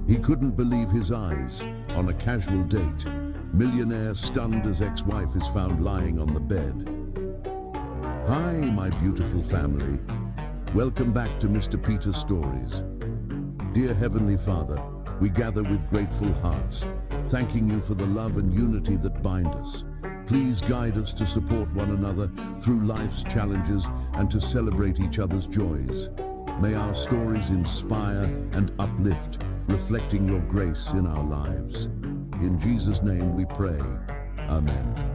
He couldn't believe his eyes. On a casual date, millionaire stunned as ex-wife is found lying on the bed. Hi, my beautiful family. Welcome back to Mr. Peter's Stories. Dear Heavenly Father, we gather with grateful hearts, thanking you for the love and unity that bind us. Please guide us to support one another through life's challenges and to celebrate each other's joys. May our stories inspire and uplift, reflecting your grace in our lives. In Jesus' name we pray. Amen.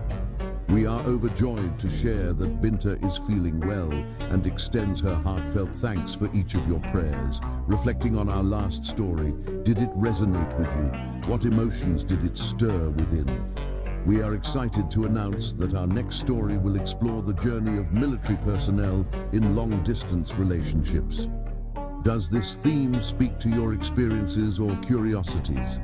We are overjoyed to share that Binta is feeling well and extends her heartfelt thanks for each of your prayers. Reflecting on our last story, did it resonate with you? What emotions did it stir within? We are excited to announce that our next story will explore the journey of military personnel in long-distance relationships. Does this theme speak to your experiences or curiosities?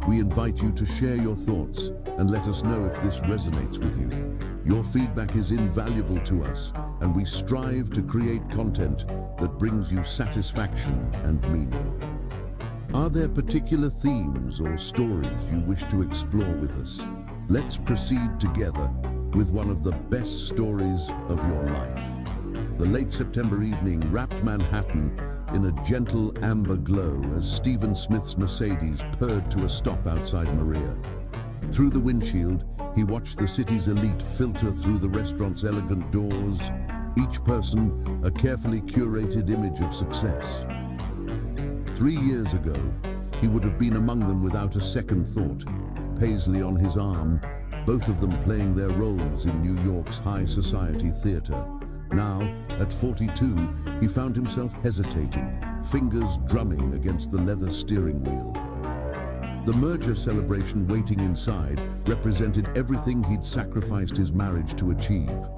We invite you to share your thoughts and let us know if this resonates with you. Your feedback is invaluable to us, and we strive to create content that brings you satisfaction and meaning. Are there particular themes or stories you wish to explore with us? Let's proceed together with one of the best stories of your life. The late September evening wrapped Manhattan in a gentle amber glow as Stephen Smith's Mercedes purred to a stop outside Maria. Through the windshield, he watched the city's elite filter through the restaurant's elegant doors, each person a carefully curated image of success. 3 years ago, he would have been among them without a second thought, Paisley on his arm, both of them playing their roles in New York's high society theater. Now, at 42, he found himself hesitating, fingers drumming against the leather steering wheel. The merger celebration waiting inside represented everything he'd sacrificed his marriage to achieve.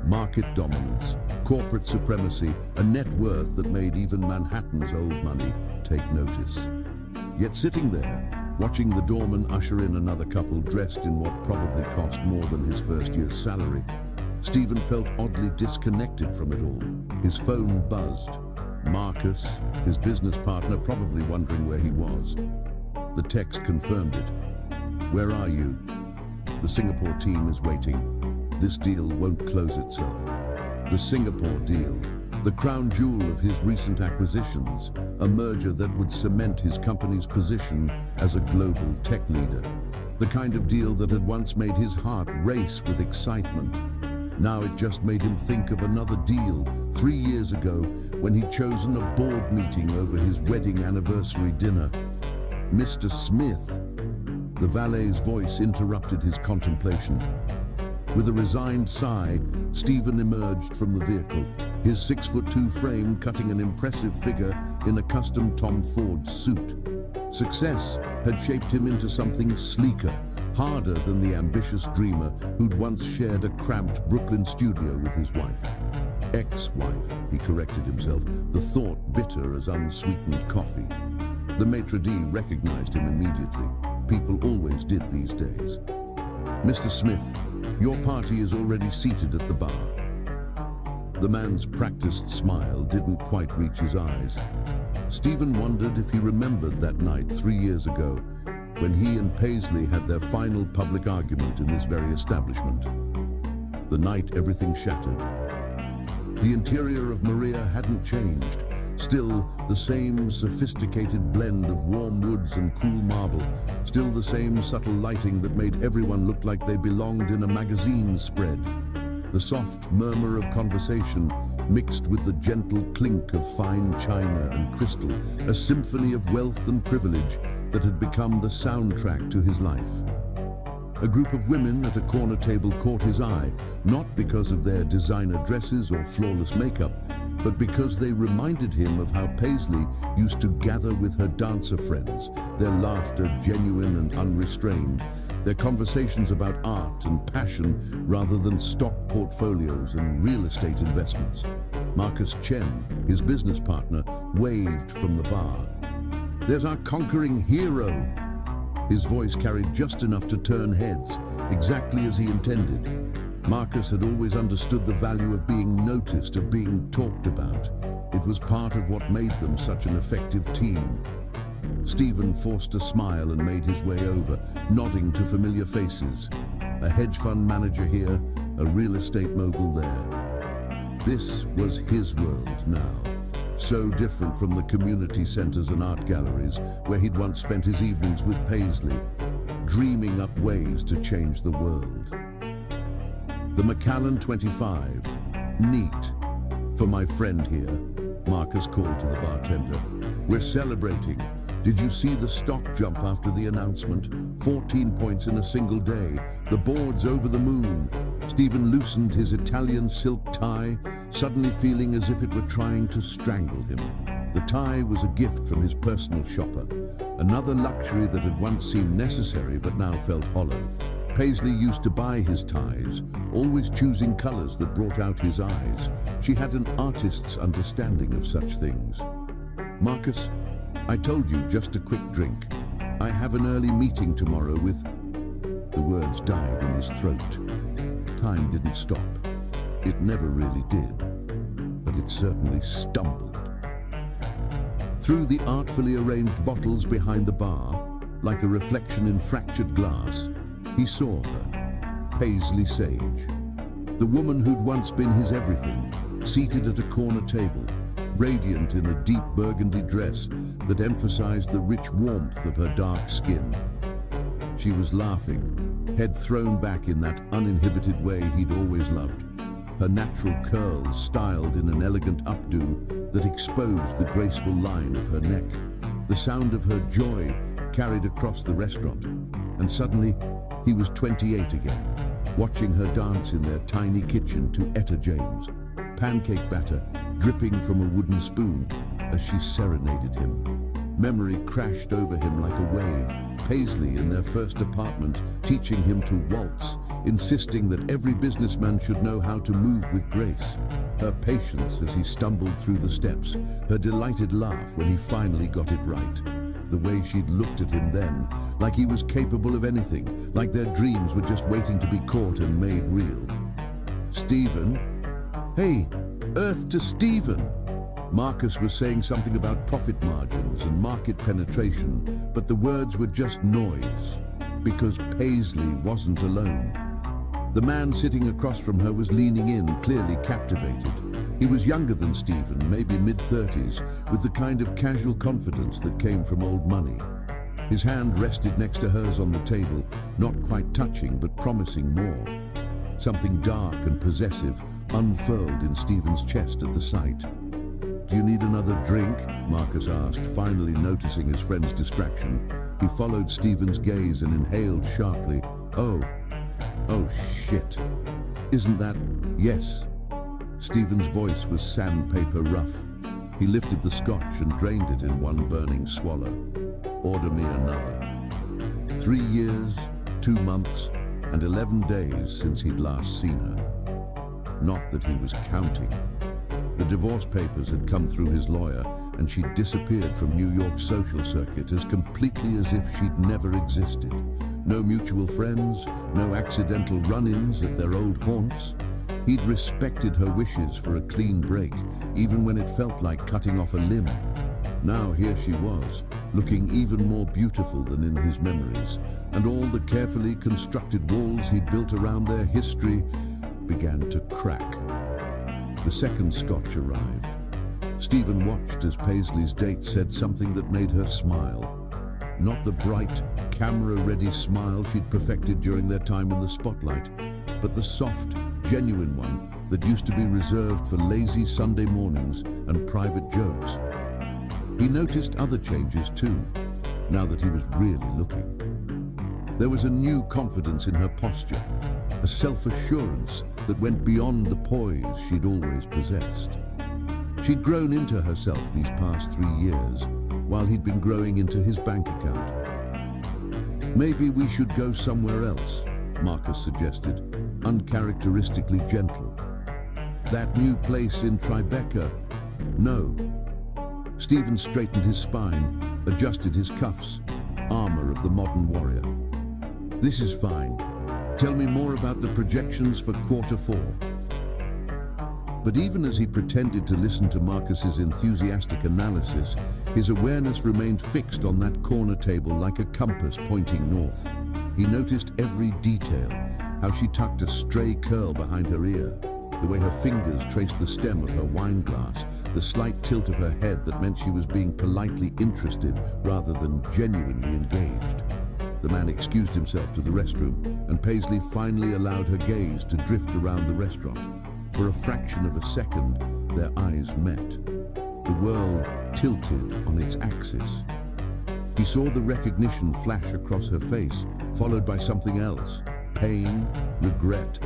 Market dominance, corporate supremacy, a net worth that made even Manhattan's old money take notice. Yet sitting there, watching the doorman usher in another couple dressed in what probably cost more than his first year's salary, Stephen felt oddly disconnected from it all. His phone buzzed. Marcus, his business partner, probably wondering where he was. The text confirmed it. Where are you? The Singapore team is waiting. This deal won't close itself. The Singapore deal, the crown jewel of his recent acquisitions, a merger that would cement his company's position as a global tech leader. The kind of deal that had once made his heart race with excitement. Now it just made him think of another deal 3 years ago when he'd chosen a board meeting over his wedding anniversary dinner. Mr. Smith, the valet's voice interrupted his contemplation. With a resigned sigh, Stephen emerged from the vehicle, his 6'2" frame cutting an impressive figure in a custom Tom Ford suit. Success had shaped him into something sleeker, harder than the ambitious dreamer who'd once shared a cramped Brooklyn studio with his wife. Ex-wife, he corrected himself, the thought bitter as unsweetened coffee. The maitre d' recognized him immediately. People always did these days. Mr. Smith, your party is already seated at the bar. The man's practiced smile didn't quite reach his eyes. Stephen wondered if he remembered that night 3 years ago when he and Paisley had their final public argument in this very establishment. The night everything shattered. The interior of Maria hadn't changed. Still the same sophisticated blend of warm woods and cool marble. Still the same subtle lighting that made everyone look like they belonged in a magazine spread. The soft murmur of conversation mixed with the gentle clink of fine china and crystal, a symphony of wealth and privilege that had become the soundtrack to his life. A group of women at a corner table caught his eye, not because of their designer dresses or flawless makeup, but because they reminded him of how Paisley used to gather with her dancer friends, their laughter genuine and unrestrained, their conversations about art and passion rather than stock portfolios and real estate investments. Marcus Chen, his business partner, waved from the bar. "There's our conquering hero." His voice carried just enough to turn heads, exactly as he intended. Marcus had always understood the value of being noticed, of being talked about. It was part of what made them such an effective team. Stephen forced a smile and made his way over, nodding to familiar faces. A hedge fund manager here, a real estate mogul there. This was his world now, so different from the community centers and art galleries where he'd once spent his evenings with Paisley, dreaming up ways to change the world. The Macallan 25. Neat. For my friend here, Marcus called to the bartender. We're celebrating. Did you see the stock jump after the announcement? 14 points in a single day. The board's over the moon. Stephen loosened his Italian silk tie, suddenly feeling as if it were trying to strangle him. The tie was a gift from his personal shopper, another luxury that had once seemed necessary but now felt hollow. Paisley used to buy his ties, always choosing colors that brought out his eyes. She had an artist's understanding of such things. Marcus, I told you, just a quick drink. I have an early meeting tomorrow with... The words died in his throat. Time didn't stop. It never really did, but it certainly stumbled. Through the artfully arranged bottles behind the bar, like a reflection in fractured glass, he saw her, Paisley Sage, the woman who'd once been his everything, seated at a corner table, radiant in a deep burgundy dress that emphasized the rich warmth of her dark skin. She was laughing, head thrown back in that uninhibited way he'd always loved, her natural curls styled in an elegant updo that exposed the graceful line of her neck. The sound of her joy carried across the restaurant, and suddenly he was 28 again, watching her dance in their tiny kitchen to Etta James, pancake batter dripping from a wooden spoon as she serenaded him. Memory crashed over him like a wave. Paisley in their first apartment, teaching him to waltz, insisting that every businessman should know how to move with grace. Her patience as he stumbled through the steps, her delighted laugh when he finally got it right. The way she'd looked at him then, like he was capable of anything, like their dreams were just waiting to be caught and made real. Stephen? Hey, Earth to Stephen! Marcus was saying something about profit margins and market penetration, but the words were just noise, because Paisley wasn't alone. The man sitting across from her was leaning in, clearly captivated. He was younger than Stephen, maybe mid-30s, with the kind of casual confidence that came from old money. His hand rested next to hers on the table, not quite touching, but promising more. Something dark and possessive unfurled in Stephen's chest at the sight. "Do you need another drink?" Marcus asked, finally noticing his friend's distraction. He followed Stephen's gaze and inhaled sharply. Oh shit. Isn't that... Yes. Stephen's voice was sandpaper rough. He lifted the scotch and drained it in one burning swallow. "Order me another." 3 years, 2 months, and 11 days since he'd last seen her. Not that he was counting. The divorce papers had come through his lawyer, and she'd disappeared from New York's social circuit as completely as if she'd never existed. No mutual friends, no accidental run-ins at their old haunts. He'd respected her wishes for a clean break, even when it felt like cutting off a limb. Now here she was, looking even more beautiful than in his memories, and all the carefully constructed walls he'd built around their history began to crack. The second scotch arrived. Stephen watched as Paisley's date said something that made her smile. Not the bright, camera-ready smile she'd perfected during their time in the spotlight, but the soft, genuine one that used to be reserved for lazy Sunday mornings and private jokes. He noticed other changes too, now that he was really looking. There was a new confidence in her posture, a self-assurance that went beyond the poise she'd always possessed. She'd grown into herself these past 3 years, while he'd been growing into his bank account. "Maybe we should go somewhere else," Marcus suggested, uncharacteristically gentle. "That new place in Tribeca?" "No." Stephen straightened his spine, adjusted his cuffs, armor of the modern warrior. "This is fine. Tell me more about the projections for Q4. But even as he pretended to listen to Marcus's enthusiastic analysis, his awareness remained fixed on that corner table like a compass pointing north. He noticed every detail, how she tucked a stray curl behind her ear, the way her fingers traced the stem of her wine glass, the slight tilt of her head that meant she was being politely interested rather than genuinely engaged. The man excused himself to the restroom, and Paisley finally allowed her gaze to drift around the restaurant. For a fraction of a second, their eyes met. The world tilted on its axis. He saw the recognition flash across her face, followed by something else. Pain, regret,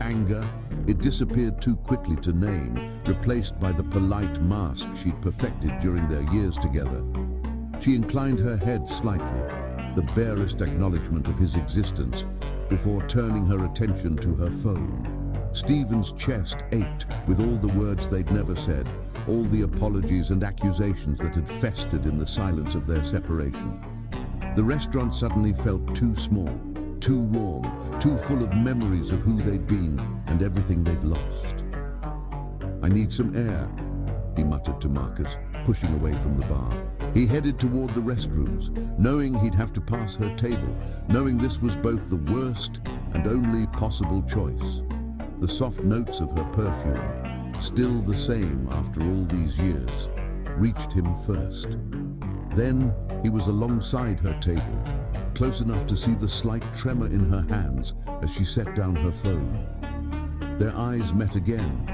anger. It disappeared too quickly to name, replaced by the polite mask she'd perfected during their years together. She inclined her head slightly, the barest acknowledgement of his existence, before turning her attention to her phone. Stephen's chest ached with all the words they'd never said, all the apologies and accusations that had festered in the silence of their separation. The restaurant suddenly felt too small, too warm, too full of memories of who they'd been and everything they'd lost. "I need some air," he muttered to Marcus, pushing away from the bar. He headed toward the restrooms, knowing he'd have to pass her table, knowing this was both the worst and only possible choice. The soft notes of her perfume, still the same after all these years, reached him first. Then he was alongside her table, close enough to see the slight tremor in her hands as she set down her phone. Their eyes met again,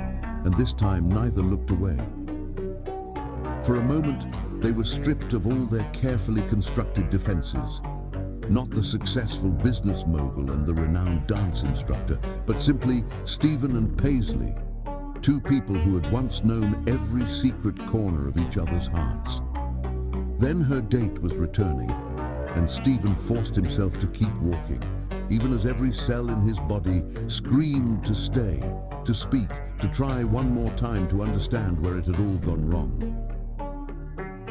and this time neither looked away. For a moment, they were stripped of all their carefully constructed defenses. Not the successful business mogul and the renowned dance instructor, but simply Stephen and Paisley, two people who had once known every secret corner of each other's hearts. Then her date was returning, and Stephen forced himself to keep walking, even as every cell in his body screamed to stay, to speak, to try one more time to understand where it had all gone wrong.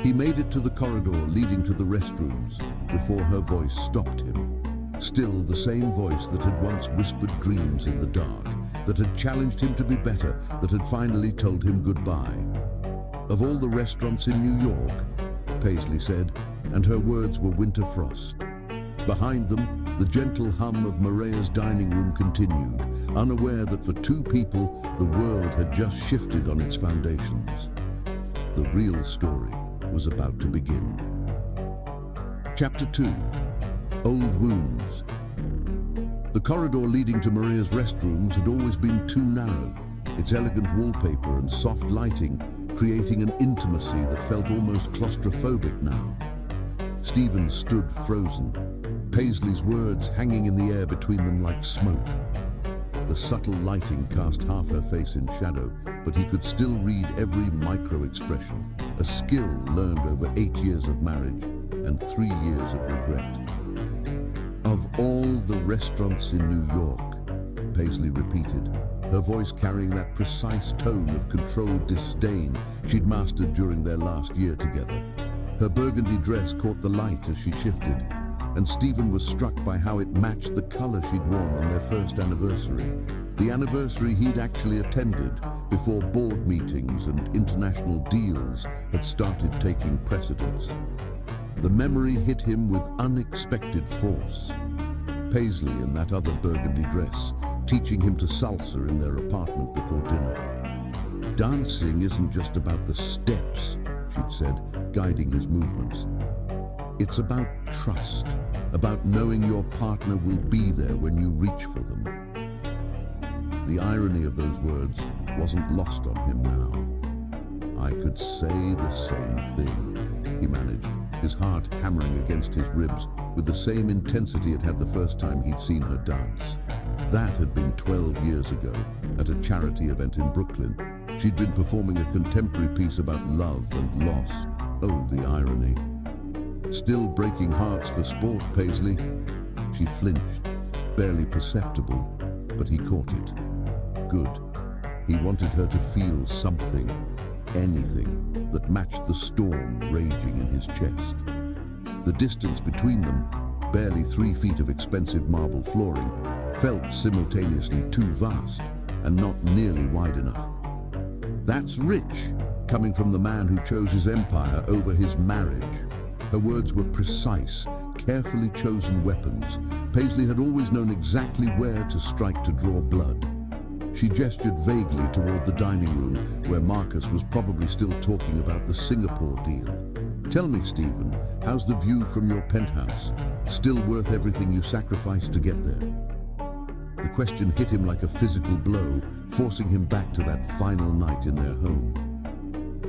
He made it to the corridor leading to the restrooms before her voice stopped him. Still the same voice that had once whispered dreams in the dark, that had challenged him to be better, that had finally told him goodbye. "Of all the restaurants in New York," Paisley said, and her words were winter frost. Behind them, the gentle hum of Millionaire'S dining room continued, unaware that for two people, the world had just shifted on its foundations. The real story was about to begin. Chapter 2. Old Wounds. The corridor leading to Maria's restrooms had always been too narrow, its elegant wallpaper and soft lighting creating an intimacy that felt almost claustrophobic now. Stephen stood frozen, Paisley's words hanging in the air between them like smoke. The subtle lighting cast half her face in shadow, but he could still read every micro-expression, a skill learned over 8 years of marriage and 3 years of regret. "Of all the restaurants in New York," Paisley repeated, her voice carrying that precise tone of controlled disdain she'd mastered during their last year together. Her burgundy dress caught the light as she shifted, and Stephen was struck by how it matched the color she'd worn on their first anniversary, the anniversary he'd actually attended before board meetings and international deals had started taking precedence. The memory hit him with unexpected force. Paisley in that other burgundy dress, teaching him to salsa in their apartment before dinner. "Dancing isn't just about the steps," she'd said, guiding his movements. "It's about trust, about knowing your partner will be there when you reach for them." The irony of those words wasn't lost on him now. "I could say the same thing," he managed, his heart hammering against his ribs with the same intensity it had the first time he'd seen her dance. That had been 12 years ago, at a charity event in Brooklyn. She'd been performing a contemporary piece about love and loss. Oh, the irony. "Still breaking hearts for sport, Paisley." She flinched, barely perceptible, but he caught it. Good. He wanted her to feel something, anything, that matched the storm raging in his chest. The distance between them, barely 3 feet of expensive marble flooring, felt simultaneously too vast and not nearly wide enough. That's rich, coming from the man who chose his empire over his marriage. Her words were precise, carefully chosen weapons. Paisley had always known exactly where to strike to draw blood. She gestured vaguely toward the dining room, where Marcus was probably still talking about the Singapore deal. Tell me, Stephen, how's the view from your penthouse? Still worth everything you sacrificed to get there? The question hit him like a physical blow, forcing him back to that final night in their home.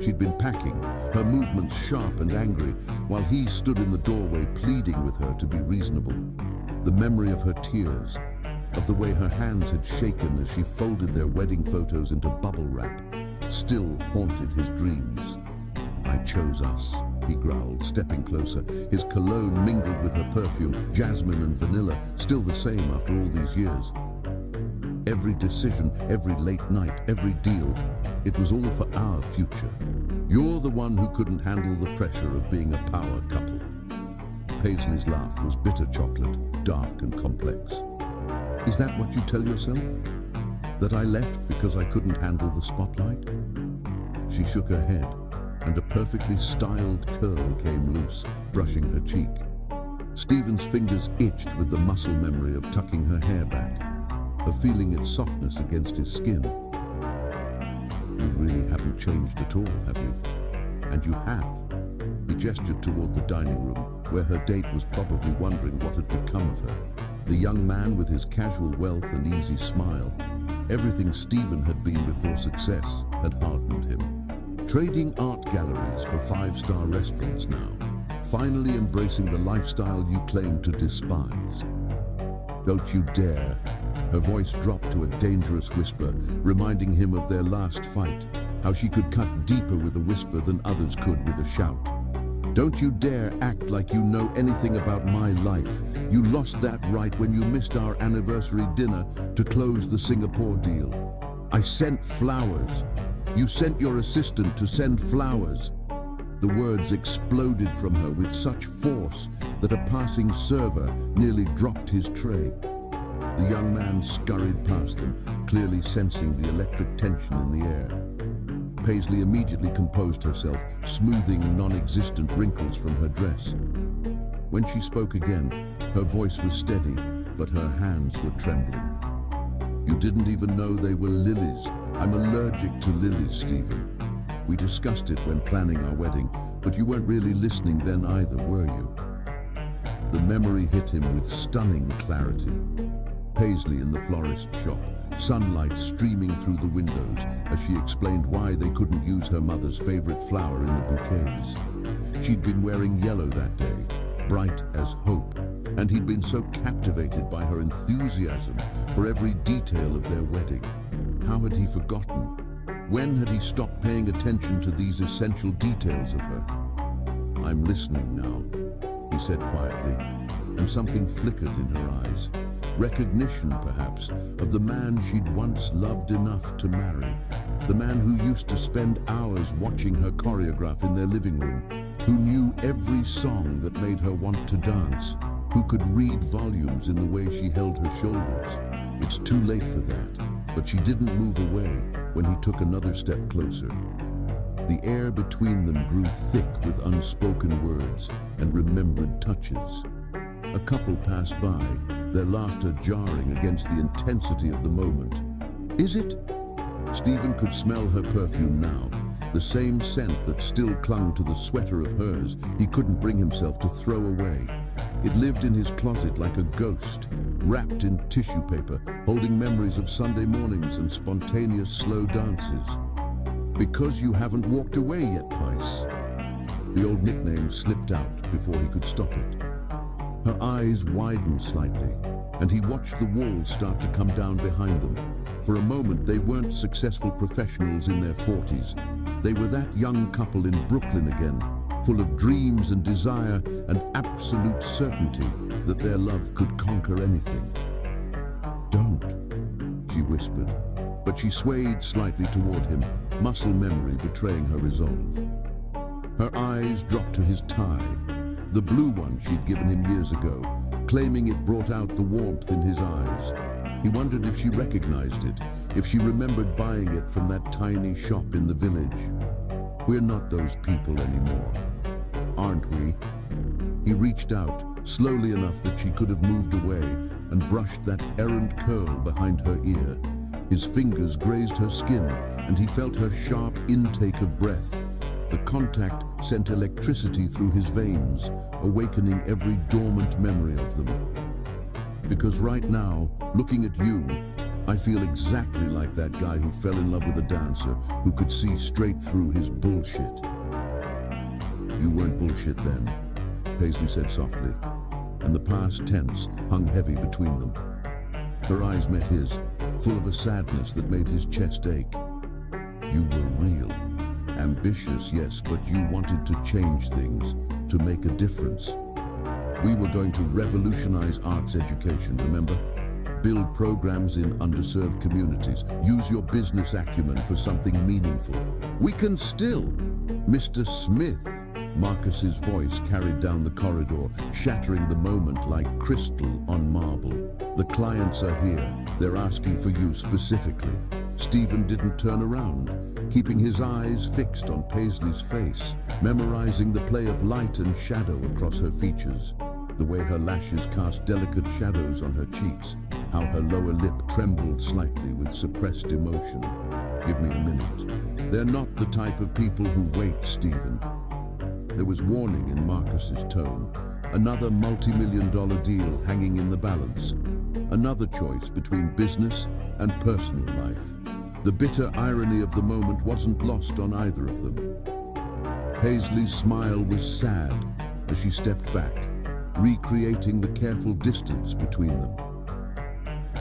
She'd been packing, her movements sharp and angry, while he stood in the doorway pleading with her to be reasonable. The memory of her tears, of the way her hands had shaken as she folded their wedding photos into bubble wrap, still haunted his dreams. "I chose us," he growled, stepping closer. His cologne mingled with her perfume, jasmine and vanilla, still the same after all these years. Every decision, every late night, every deal, it was all for our future. You're the one who couldn't handle the pressure of being a power couple. Paisley's laugh was bitter chocolate, dark and complex. Is that what you tell yourself? That I left because I couldn't handle the spotlight? She shook her head, and a perfectly styled curl came loose, brushing her cheek. Stephen's fingers itched with the muscle memory of tucking her hair back, of feeling its softness against his skin. You really haven't changed at all, have you? And you have. He gestured toward the dining room, where her date was probably wondering what had become of her. The young man with his casual wealth and easy smile. Everything Stephen had been before success had hardened him. Trading art galleries for five-star restaurants now. Finally embracing the lifestyle you claim to despise. Don't you dare. Her voice dropped to a dangerous whisper, reminding him of their last fight, how she could cut deeper with a whisper than others could with a shout. Don't you dare act like you know anything about my life. You lost that right when you missed our anniversary dinner to close the Singapore deal. I sent flowers. You sent your assistant to send flowers. The words exploded from her with such force that a passing server nearly dropped his tray. The young man scurried past them, clearly sensing the electric tension in the air. Paisley immediately composed herself, smoothing non-existent wrinkles from her dress. When she spoke again, her voice was steady, but her hands were trembling. You didn't even know they were lilies. I'm allergic to lilies, Stephen. We discussed it when planning our wedding, but you weren't really listening then either, were you? The memory hit him with stunning clarity. Paisley in the florist shop, sunlight streaming through the windows as she explained why they couldn't use her mother's favorite flower in the bouquets. She'd been wearing yellow that day, bright as hope, and he'd been so captivated by her enthusiasm for every detail of their wedding. How had he forgotten? When had he stopped paying attention to these essential details of her? I'm listening now, he said quietly, and something flickered in her eyes. Recognition, perhaps, of the man she'd once loved enough to marry. The man who used to spend hours watching her choreograph in their living room, who knew every song that made her want to dance, who could read volumes in the way she held her shoulders. It's too late for that, but she didn't move away when he took another step closer. The air between them grew thick with unspoken words and remembered touches. A couple passed by, their laughter jarring against the intensity of the moment. Is it? Stephen could smell her perfume now, the same scent that still clung to the sweater of hers he couldn't bring himself to throw away. It lived in his closet like a ghost, wrapped in tissue paper, holding memories of Sunday mornings and spontaneous slow dances. Because you haven't walked away yet, Pice. The old nickname slipped out before he could stop it. Her eyes widened slightly, and he watched the walls start to come down behind them. For a moment, they weren't successful professionals in their 40s. They were that young couple in Brooklyn again, full of dreams and desire and absolute certainty that their love could conquer anything. Don't, she whispered, but she swayed slightly toward him, muscle memory betraying her resolve. Her eyes dropped to his tie, the blue one she'd given him years ago, claiming it brought out the warmth in his eyes. He wondered if she recognized it, if she remembered buying it from that tiny shop in the village. We're not those people anymore, aren't we? He reached out, slowly enough that she could have moved away, and brushed that errant curl behind her ear. His fingers grazed her skin, and he felt her sharp intake of breath. The contact sent electricity through his veins, awakening every dormant memory of them. Because right now, looking at you, I feel exactly like that guy who fell in love with a dancer who could see straight through his bullshit. You weren't bullshit then, Paisley said softly, and the past tense hung heavy between them. Her eyes met his, full of a sadness that made his chest ache. You were real. Ambitious, yes, but you wanted to change things, to make a difference. We were going to revolutionize arts education, remember? Build programs in underserved communities. Use your business acumen for something meaningful. We can still. Mr. Smith, Marcus's voice carried down the corridor, shattering the moment like crystal on marble. The clients are here. They're asking for you specifically. Stephen didn't turn around, keeping his eyes fixed on Paisley's face, memorizing the play of light and shadow across her features, the way her lashes cast delicate shadows on her cheeks, how her lower lip trembled slightly with suppressed emotion. Give me a minute. They're not the type of people who wait, Stephen. There was warning in Marcus's tone. Another multi-million-dollar deal hanging in the balance. Another choice between business and personal life. The bitter irony of the moment wasn't lost on either of them. Paisley's smile was sad as she stepped back, recreating the careful distance between them.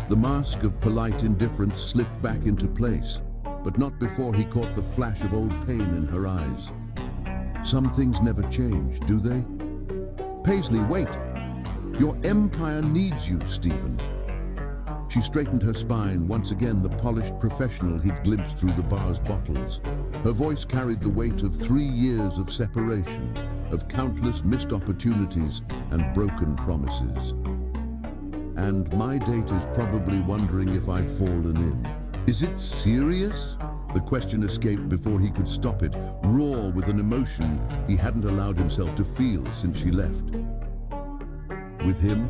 The mask of polite indifference slipped back into place, but not before he caught the flash of old pain in her eyes. Some things never change, do they? Paisley, wait! Your empire needs you, Stephen. She straightened her spine, once again the polished professional he'd glimpsed through the bar's bottles. Her voice carried the weight of 3 years of separation, of countless missed opportunities and broken promises. And my date is probably wondering if I've fallen in. Is it serious? The question escaped before he could stop it, raw with an emotion he hadn't allowed himself to feel since she left. With him?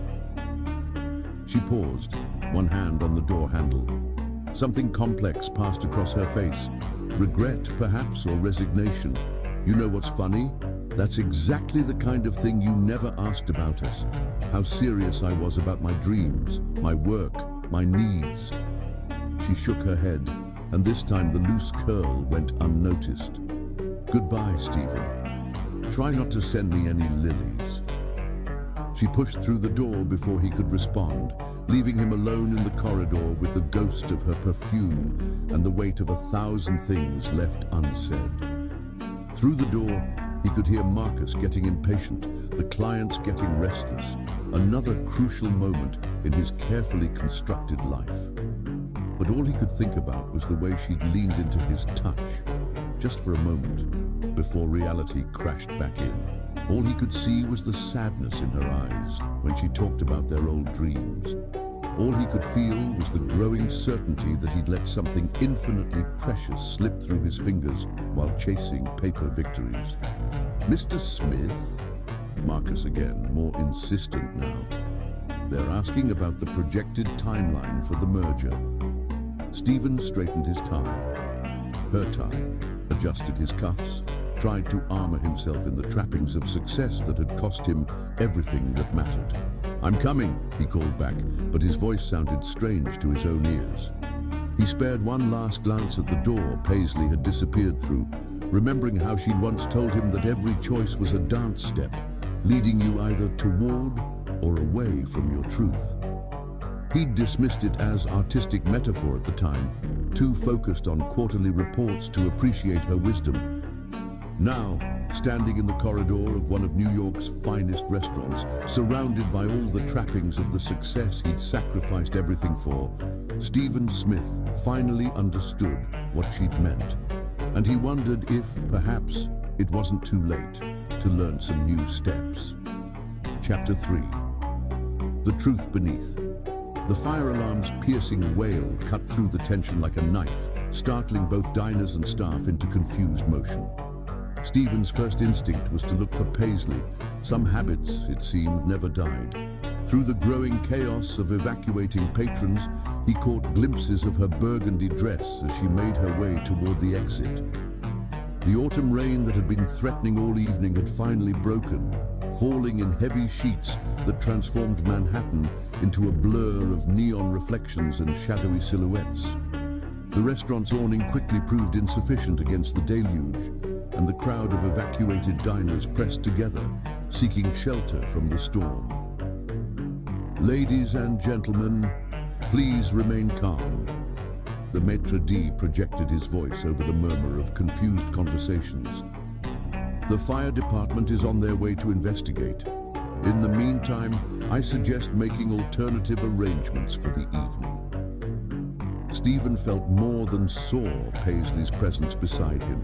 She paused, one hand on the door handle. Something complex passed across her face. Regret, perhaps, or resignation. You know what's funny? That's exactly the kind of thing you never asked about us. How serious I was about my dreams, my work, my needs. She shook her head, and this time the loose curl went unnoticed. Goodbye, Stephen. Try not to send me any lilies. She pushed through the door before he could respond, leaving him alone in the corridor with the ghost of her perfume and the weight of 1,000 things left unsaid. Through the door, he could hear Marcus getting impatient, the clients getting restless, another crucial moment in his carefully constructed life. But all he could think about was the way she'd leaned into his touch, just for a moment, before reality crashed back in. All he could see was the sadness in her eyes when she talked about their old dreams. All he could feel was the growing certainty that he'd let something infinitely precious slip through his fingers while chasing paper victories. Mr. Smith? Marcus again, more insistent now. They're asking about the projected timeline for the merger. Stephen straightened his tie, her tie, adjusted his cuffs, tried to armor himself in the trappings of success that had cost him everything that mattered. I'm coming, he called back, but his voice sounded strange to his own ears. He spared one last glance at the door Paisley had disappeared through, remembering how she'd once told him that every choice was a dance step, leading you either toward or away from your truth. He'd dismissed it as artistic metaphor at the time, too focused on quarterly reports to appreciate her wisdom. Now, standing in the corridor of one of New York's finest restaurants, surrounded by all the trappings of the success he'd sacrificed everything for, Stephen Smith finally understood what she'd meant. And he wondered if, perhaps, it wasn't too late to learn some new steps. Chapter 3. The Truth Beneath. The fire alarm's piercing wail cut through the tension like a knife, startling both diners and staff into confused motion. Stephen's first instinct was to look for Paisley. Some habits, it seemed, never died. Through the growing chaos of evacuating patrons, he caught glimpses of her burgundy dress as she made her way toward the exit. The autumn rain that had been threatening all evening had finally broken, falling in heavy sheets that transformed Manhattan into a blur of neon reflections and shadowy silhouettes. The restaurant's awning quickly proved insufficient against the deluge, and the crowd of evacuated diners pressed together, seeking shelter from the storm. "Ladies and gentlemen, please remain calm." The maître d' projected his voice over the murmur of confused conversations. "The fire department is on their way to investigate. In the meantime, I suggest making alternative arrangements for the evening." Stephen felt more than saw Paisley's presence beside him.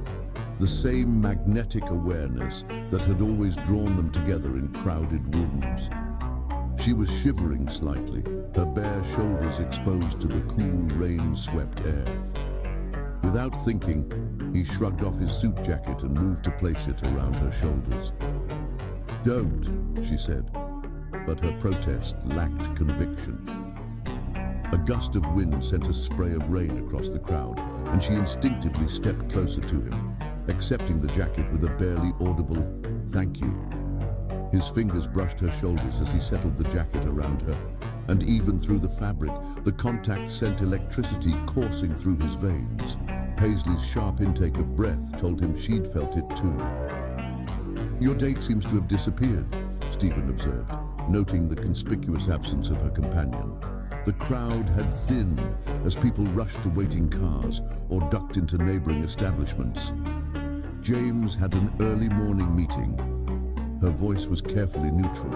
The same magnetic awareness that had always drawn them together in crowded rooms. She was shivering slightly, her bare shoulders exposed to the cool, rain-swept air. Without thinking, he shrugged off his suit jacket and moved to place it around her shoulders. "Don't," she said, but her protest lacked conviction. A gust of wind sent a spray of rain across the crowd, and she instinctively stepped closer to him, accepting the jacket with a barely audible, "Thank you." His fingers brushed her shoulders as he settled the jacket around her, and even through the fabric, the contact sent electricity coursing through his veins. Paisley's sharp intake of breath told him she'd felt it too. "Your date seems to have disappeared," Stephen observed, noting the conspicuous absence of her companion. The crowd had thinned as people rushed to waiting cars or ducked into neighboring establishments. "James had an early morning meeting." Her voice was carefully neutral.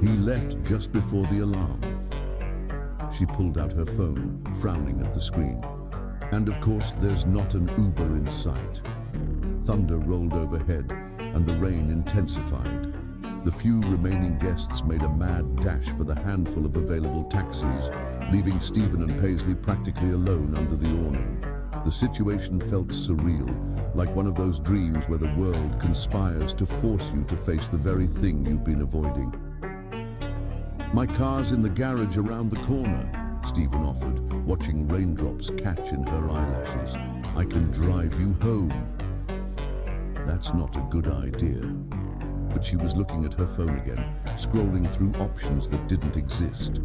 "He left just before the alarm." She pulled out her phone, frowning at the screen. "And of course, there's not an Uber in sight." Thunder rolled overhead, and the rain intensified. The few remaining guests made a mad dash for the handful of available taxis, leaving Stephen and Paisley practically alone under the awning. The situation felt surreal, like one of those dreams where the world conspires to force you to face the very thing you've been avoiding. "My car's in the garage around the corner," Stephen offered, watching raindrops catch in her eyelashes. "I can drive you home." That's not a good idea. But she was looking at her phone again, scrolling through options that didn't exist.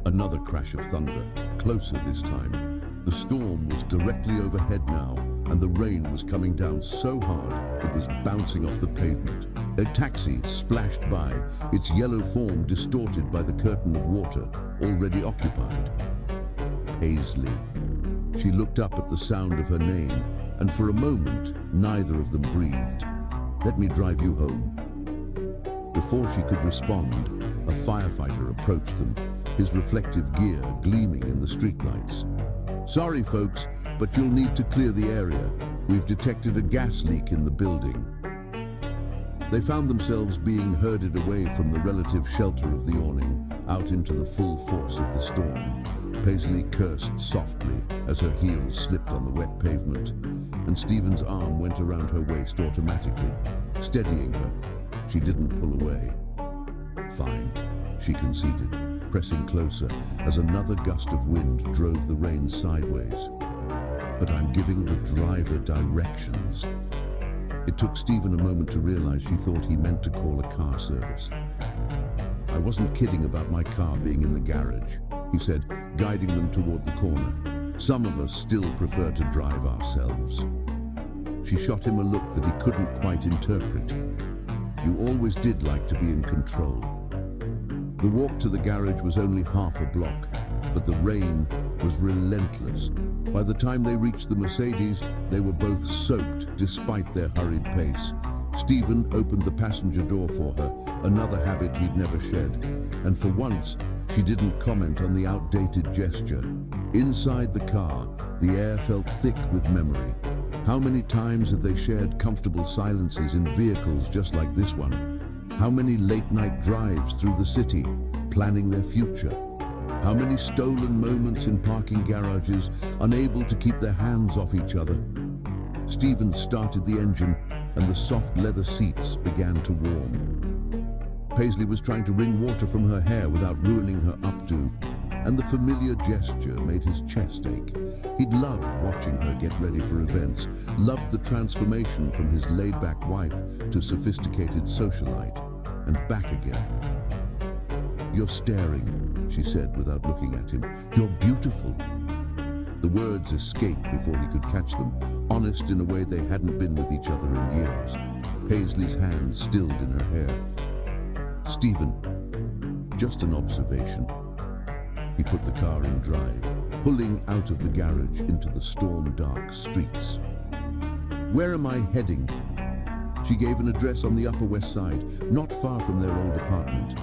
Another crash of thunder, closer this time. The storm was directly overhead now, and the rain was coming down so hard it was bouncing off the pavement. A taxi splashed by, its yellow form distorted by the curtain of water already occupied. Paisley. She looked up at the sound of her name, and for a moment, neither of them breathed. "Let me drive you home." Before she could respond, a firefighter approached them, his reflective gear gleaming in the streetlights. "Sorry, folks, but you'll need to clear the area. We've detected a gas leak in the building." They found themselves being herded away from the relative shelter of the awning, out into the full force of the storm. Paisley cursed softly as her heels slipped on the wet pavement, and Stephen's arm went around her waist automatically, steadying her. She didn't pull away. "Fine," she conceded, pressing closer as another gust of wind drove the rain sideways. "But I'm giving the driver directions." It took Stephen a moment to realize she thought he meant to call a car service. "I wasn't kidding about my car being in the garage," he said, guiding them toward the corner. "Some of us still prefer to drive ourselves." She shot him a look that he couldn't quite interpret. "You always did like to be in control." The walk to the garage was only half a block, but the rain was relentless. By the time they reached the Mercedes, they were both soaked despite their hurried pace. Stephen opened the passenger door for her, another habit he'd never shed, and for once, she didn't comment on the outdated gesture. Inside the car, the air felt thick with memory. How many times had they shared comfortable silences in vehicles just like this one? How many late-night drives through the city, planning their future? How many stolen moments in parking garages, unable to keep their hands off each other. Stephen started the engine and the soft leather seats began to warm. Paisley was trying to wring water from her hair without ruining her updo, and the familiar gesture made his chest ache. He'd loved watching her get ready for events, loved the transformation from his laid-back wife to sophisticated socialite, and back again. "You're staring," she said without looking at him. "You're beautiful." The words escaped before he could catch them, honest in a way they hadn't been with each other in years. Paisley's hands stilled in her hair. "Stephen, just an observation." He put the car in drive, pulling out of the garage into the storm-dark streets. "Where am I heading?" She gave an address on the Upper West Side, not far from their old apartment.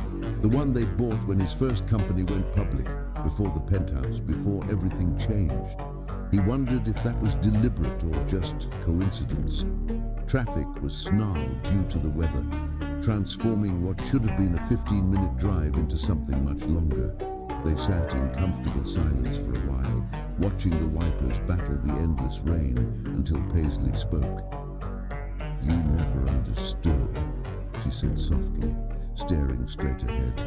The one they bought when his first company went public, before the penthouse, before everything changed. He wondered if that was deliberate or just coincidence. Traffic was snarled due to the weather, transforming what should have been a 15-minute drive into something much longer. They sat in comfortable silence for a while, watching the wipers battle the endless rain until Paisley spoke. "You never understood," she said softly, staring straight ahead.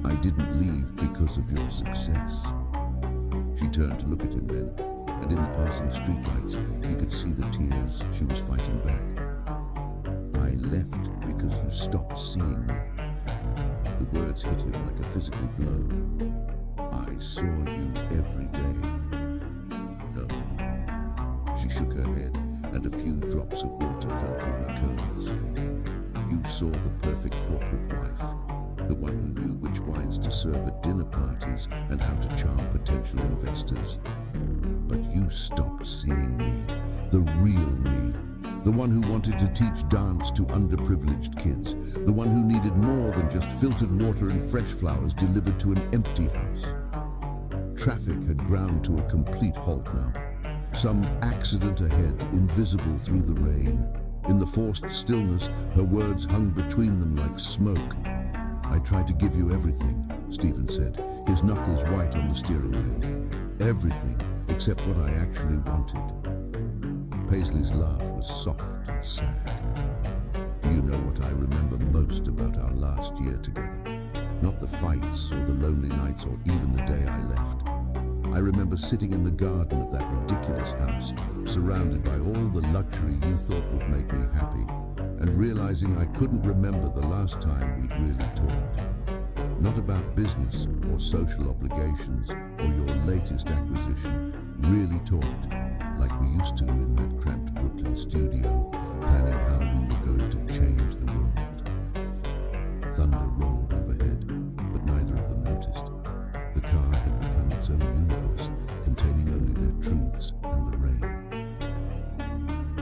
"I didn't leave because of your success." She turned to look at him then, and in the passing streetlights, he could see the tears she was fighting back. "I left because you stopped seeing me." The words hit him like a physical blow. "I saw you every day." "No." She shook her head, and a few drops of water fell from her curls. "You saw the perfect corporate wife, the one who knew which wines to serve at dinner parties and how to charm potential investors. But you stopped seeing me, the real me. The one who wanted to teach dance to underprivileged kids. The one who needed more than just filtered water and fresh flowers delivered to an empty house." Traffic had ground to a complete halt now. Some accident ahead, invisible through the rain. In the forced stillness, her words hung between them like smoke. "I tried to give you everything," Stephen said, his knuckles white on the steering wheel. "Everything, except what I actually wanted." Paisley's laugh was soft and sad. "Do you know what I remember most about our last year together? Not the fights or the lonely nights or even the day I left. I remember sitting in the garden of that ridiculous house, surrounded by all the luxury you thought would make me happy, and realizing I couldn't remember the last time we'd really talked. Not about business or social obligations or your latest acquisition. Really talked, like we used to in that cramped Brooklyn studio, planning how we were going to change the world." Thunder rolled overhead, but neither of them noticed. The car had become its own universe, containing only their truths and the rain.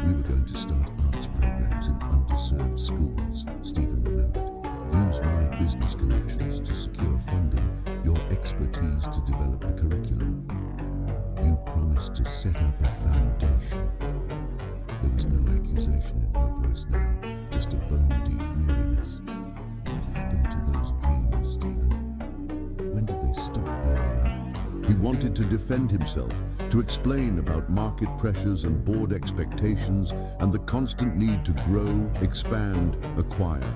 "We were going to start arts programs in underserved schools," Stephen remembered. "Use my business connections to secure funding, your expertise to develop the curriculum. You promised to set up a foundation." There was no accusation in her voice now, just a bone-deep weariness. "What happened to those dreams, Stephen? When did they stop burning up?" He wanted to defend himself, to explain about market pressures and board expectations and the constant need to grow, expand, acquire.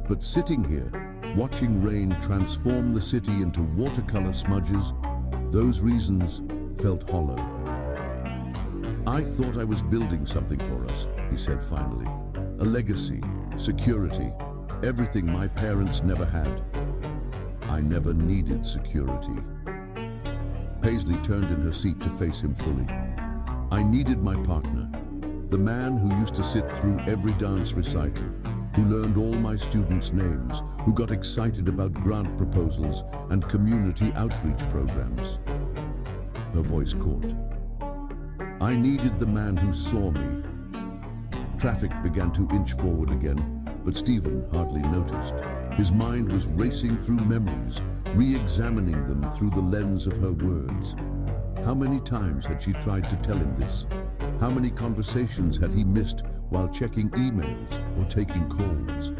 But sitting here, watching rain transform the city into watercolor smudges, those reasons felt hollow. "I thought I was building something for us," he said finally. "A legacy, security, everything my parents never had. I never needed security." Paisley turned in her seat to face him fully. "I needed my partner, the man who used to sit through every dance recital, who learned all my students' names, who got excited about grant proposals and community outreach programs." Her voice caught. "I needed the man who saw me." Traffic began to inch forward again, but Stephen hardly noticed. His mind was racing through memories, re-examining them through the lens of her words. How many times had she tried to tell him this? How many conversations had he missed while checking emails or taking calls?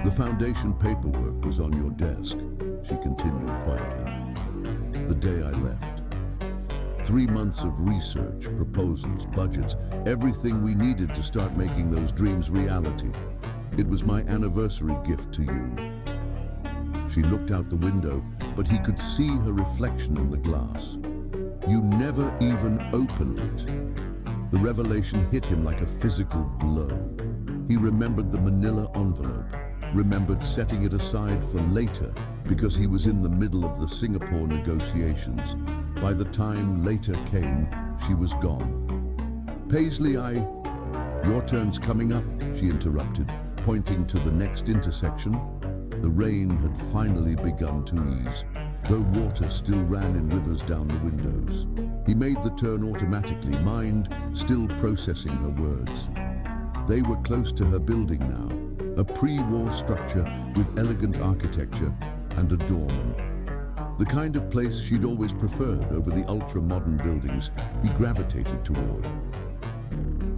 "The foundation paperwork was on your desk," she continued quietly. The day I left. 3 months of research, proposals, budgets, everything we needed to start making those dreams reality. It was my anniversary gift to you. She looked out the window, but he could see her reflection in the glass. You never even opened it. The revelation hit him like a physical blow. He remembered the manila envelope, remembered setting it aside for later because he was in the middle of the Singapore negotiations. By the time later came, she was gone. Paisley, Your turn's coming up, she interrupted, pointing to the next intersection. The rain had finally begun to ease, though water still ran in rivers down the windows. He made the turn automatically, mind still processing her words. They were close to her building now, a pre-war structure with elegant architecture and a doorman. The kind of place she'd always preferred over the ultra-modern buildings he gravitated toward.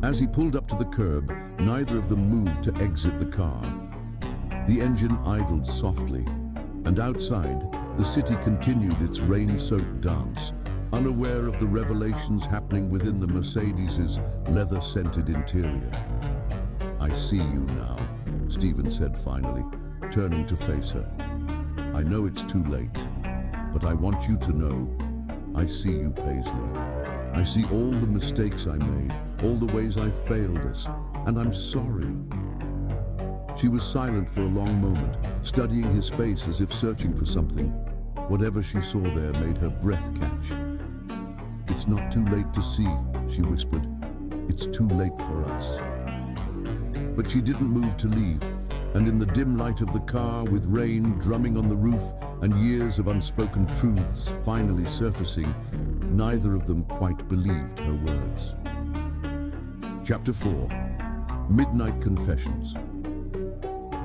As he pulled up to the curb, neither of them moved to exit the car. The engine idled softly, and outside, the city continued its rain-soaked dance, unaware of the revelations happening within the Mercedes's leather-scented interior. I see you now, Stephen said finally, turning to face her. I know it's too late, but I want you to know, I see you, Paisley. I see all the mistakes I made, all the ways I failed us, and I'm sorry. She was silent for a long moment, studying his face as if searching for something. Whatever she saw there made her breath catch. It's not too late to see, she whispered. It's too late for us. But she didn't move to leave, and in the dim light of the car, with rain drumming on the roof and years of unspoken truths finally surfacing, neither of them quite believed her words. Chapter 4. Midnight Confessions.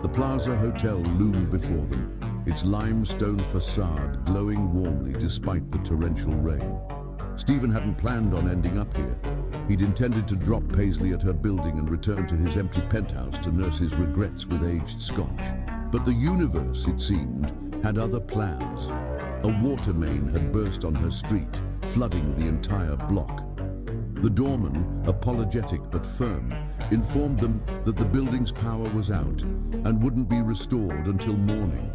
The Plaza Hotel loomed before them, its limestone facade glowing warmly despite the torrential rain. Stephen hadn't planned on ending up here. He'd intended to drop Paisley at her building and return to his empty penthouse to nurse his regrets with aged scotch. But the universe, it seemed, had other plans. A water main had burst on her street, flooding the entire block. The doorman, apologetic but firm, informed them that the building's power was out and wouldn't be restored until morning.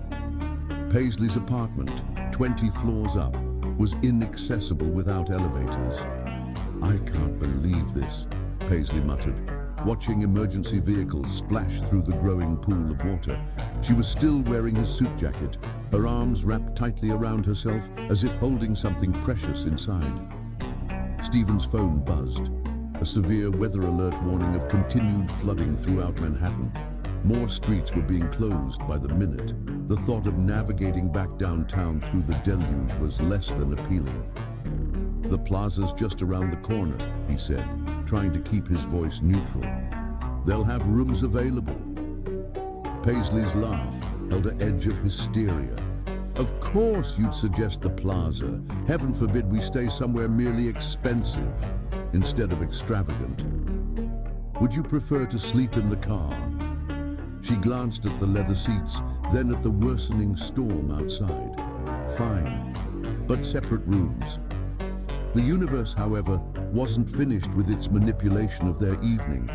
Paisley's apartment, 20 floors up, was inaccessible without elevators. I can't believe this, Paisley muttered, watching emergency vehicles splash through the growing pool of water. She was still wearing his suit jacket, her arms wrapped tightly around herself as if holding something precious inside. Stephen's phone buzzed, a severe weather alert warning of continued flooding throughout Manhattan. More streets were being closed by the minute. The thought of navigating back downtown through the deluge was less than appealing. The plaza's just around the corner, he said, trying to keep his voice neutral. They'll have rooms available. Paisley's laugh held an edge of hysteria. Of course you'd suggest the plaza. Heaven forbid we stay somewhere merely expensive instead of extravagant. Would you prefer to sleep in the car? She glanced at the leather seats, then at the worsening storm outside. Fine, but separate rooms. The universe, however, wasn't finished with its manipulation of their evening.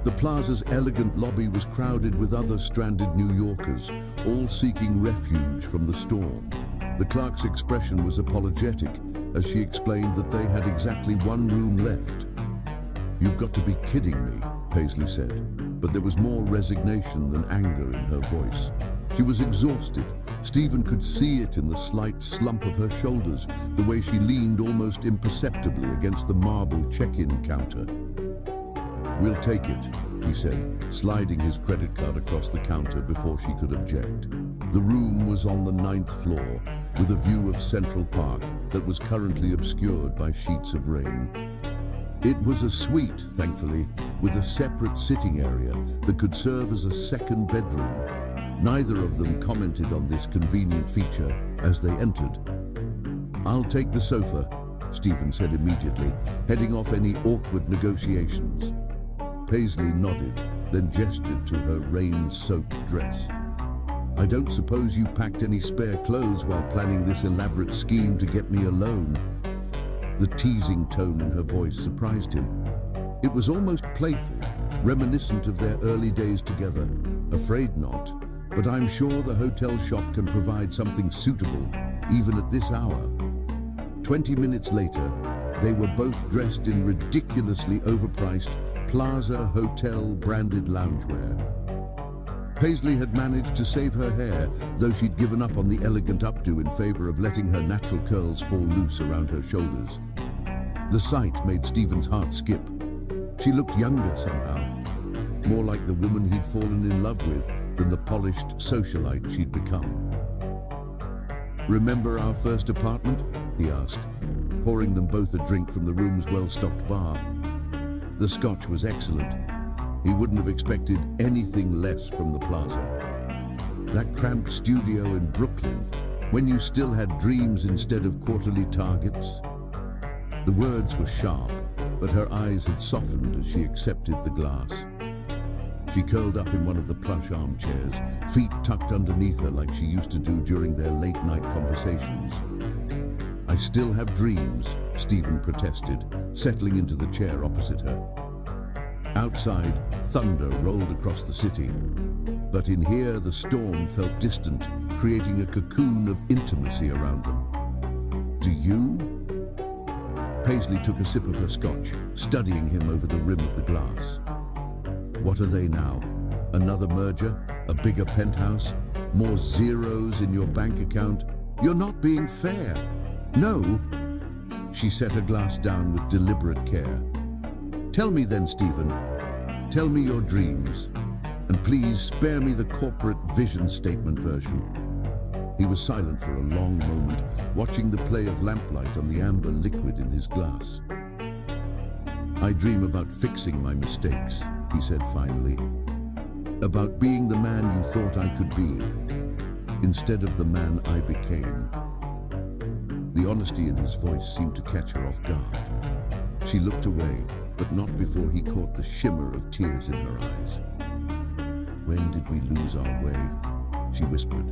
The plaza's elegant lobby was crowded with other stranded New Yorkers, all seeking refuge from the storm. The clerk's expression was apologetic as she explained that they had exactly one room left. You've got to be kidding me, Paisley said, but there was more resignation than anger in her voice. She was exhausted. Stephen could see it in the slight slump of her shoulders, the way she leaned almost imperceptibly against the marble check-in counter. We'll take it, he said, sliding his credit card across the counter before she could object. The room was on the 9th floor, with a view of Central Park that was currently obscured by sheets of rain. It was a suite, thankfully, with a separate sitting area that could serve as a second bedroom. Neither of them commented on this convenient feature as they entered. I'll take the sofa, Stephen said immediately, heading off any awkward negotiations. Paisley nodded, then gestured to her rain-soaked dress. I don't suppose you packed any spare clothes while planning this elaborate scheme to get me alone. The teasing tone in her voice surprised him. It was almost playful, reminiscent of their early days together. Afraid not, but I'm sure the hotel shop can provide something suitable, even at this hour. 20 minutes later, they were both dressed in ridiculously overpriced Plaza Hotel branded loungewear. Paisley had managed to save her hair, though she'd given up on the elegant updo in favor of letting her natural curls fall loose around her shoulders. The sight made Stephen's heart skip. She looked younger somehow, more like the woman he'd fallen in love with than the polished socialite she'd become. "Remember our first apartment?" he asked, pouring them both a drink from the room's well-stocked bar. The scotch was excellent. He wouldn't have expected anything less from the Plaza. That cramped studio in Brooklyn, when you still had dreams instead of quarterly targets. The words were sharp, but her eyes had softened as she accepted the glass. She curled up in one of the plush armchairs, feet tucked underneath her like she used to do during their late-night conversations. "I still have dreams," Stephen protested, settling into the chair opposite her. Outside, thunder rolled across the city, but in here the storm felt distant, creating a cocoon of intimacy around them. "Do you?" Paisley took a sip of her scotch, studying him over the rim of the glass. "What are they now? Another merger? A bigger penthouse? More zeros in your bank account? You're not being fair." "No." She set her glass down with deliberate care. "Tell me then, Stephen. Tell me your dreams. And please spare me the corporate vision statement version." He was silent for a long moment, watching the play of lamplight on the amber liquid in his glass. "I dream about fixing my mistakes," he said finally. "About being the man you thought I could be, instead of the man I became." The honesty in his voice seemed to catch her off guard. She looked away, but not before he caught the shimmer of tears in her eyes. "When did we lose our way?" she whispered,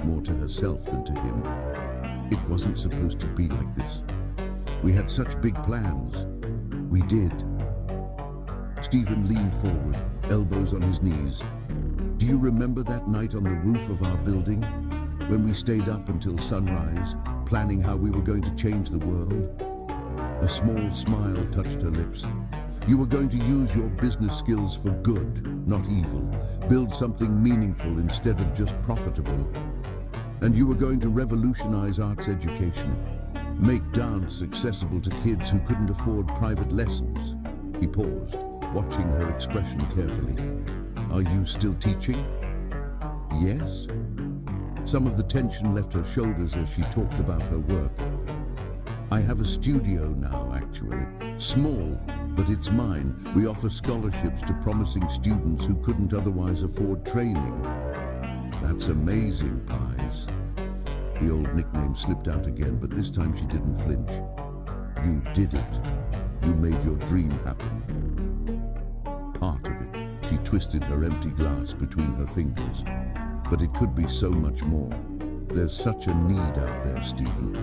more to herself than to him. "It wasn't supposed to be like this. We had such big plans. We did." Stephen leaned forward, elbows on his knees. "Do you remember that night on the roof of our building, when we stayed up until sunrise, planning how we were going to change the world?" A small smile touched her lips. "You were going to use your business skills for good, not evil. Build something meaningful instead of just profitable. And you were going to revolutionize arts education. Make dance accessible to kids who couldn't afford private lessons." He paused, watching her expression carefully. "Are you still teaching?" "Yes." Some of the tension left her shoulders as she talked about her work. "I have a studio now, actually. Small, but it's mine. We offer scholarships to promising students who couldn't otherwise afford training." "That's amazing, Pies." The old nickname slipped out again, but this time she didn't flinch. "You did it. You made your dream happen." Part of it. She twisted her empty glass between her fingers. "But it could be so much more. There's such a need out there, Stephen.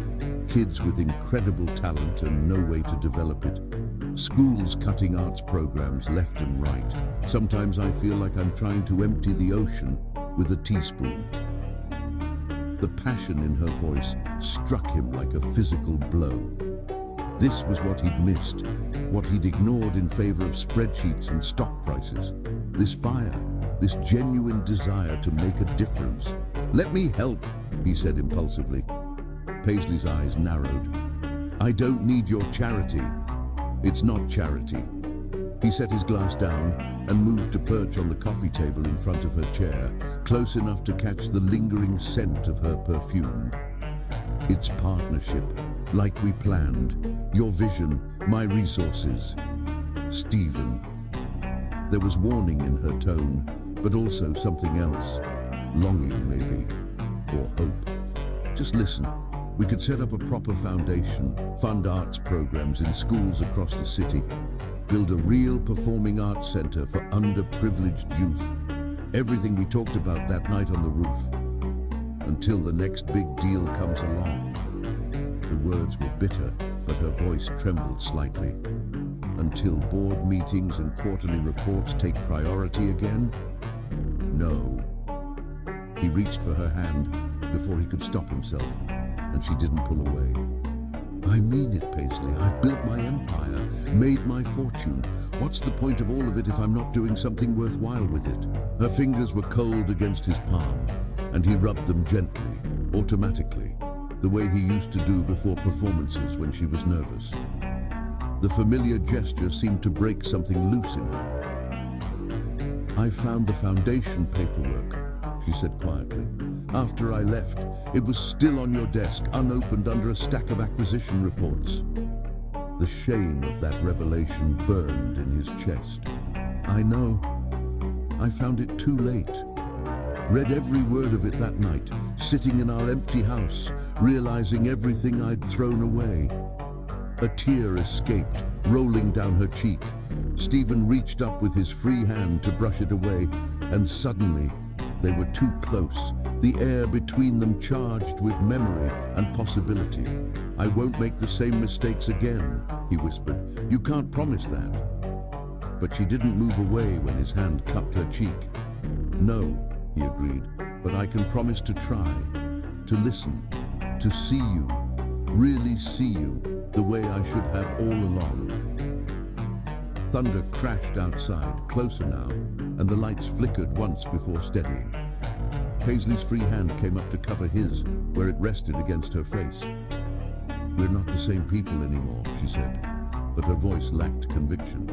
Kids with incredible talent and no way to develop it. Schools cutting arts programs left and right. Sometimes I feel like I'm trying to empty the ocean with a teaspoon." The passion in her voice struck him like a physical blow. This was what he'd missed, what he'd ignored in favor of spreadsheets and stock prices. This fire, this genuine desire to make a difference. "Let me help," he said impulsively. Paisley's eyes narrowed. "I don't need your charity. It's not charity." He set his glass down and moved to perch on the coffee table in front of her chair, close enough to catch the lingering scent of her perfume. "It's partnership, like we planned. Your vision, my resources. Stephen." There was warning in her tone, but also something else. Longing, maybe, or hope. "Just listen. We could set up a proper foundation, fund arts programs in schools across the city, build a real performing arts center for underprivileged youth. Everything we talked about that night on the roof. until the next big deal comes along. The words were bitter, but her voice trembled slightly. Until board meetings and quarterly reports take priority again? No. He reached for her hand before he could stop himself, and she didn't pull away. I mean it, Paisley. I've built my empire, made my fortune. What's the point of all of it if I'm not doing something worthwhile with it? Her fingers were cold against his palm, and he rubbed them gently, automatically, the way he used to do before performances when she was nervous. The familiar gesture seemed to break something loose in her. I found the foundation paperwork, she said quietly. After I left, it was still on your desk, unopened under a stack of acquisition reports. The shame of that revelation burned in his chest. I know. I found it too late. Read every word of it that night, sitting in our empty house, realizing everything I'd thrown away. A tear escaped, rolling down her cheek. Stephen reached up with his free hand to brush it away, and suddenly, they were too close, the air between them charged with memory and possibility. I won't make the same mistakes again, he whispered. You can't promise that. But she didn't move away when his hand cupped her cheek. No, he agreed, but I can promise to try, to listen, to see you, really see you, the way I should have all along. Thunder crashed outside, closer now, and the lights flickered once before steadying. Paisley's free hand came up to cover his, where it rested against her face. We're not the same people anymore, she said, but her voice lacked conviction.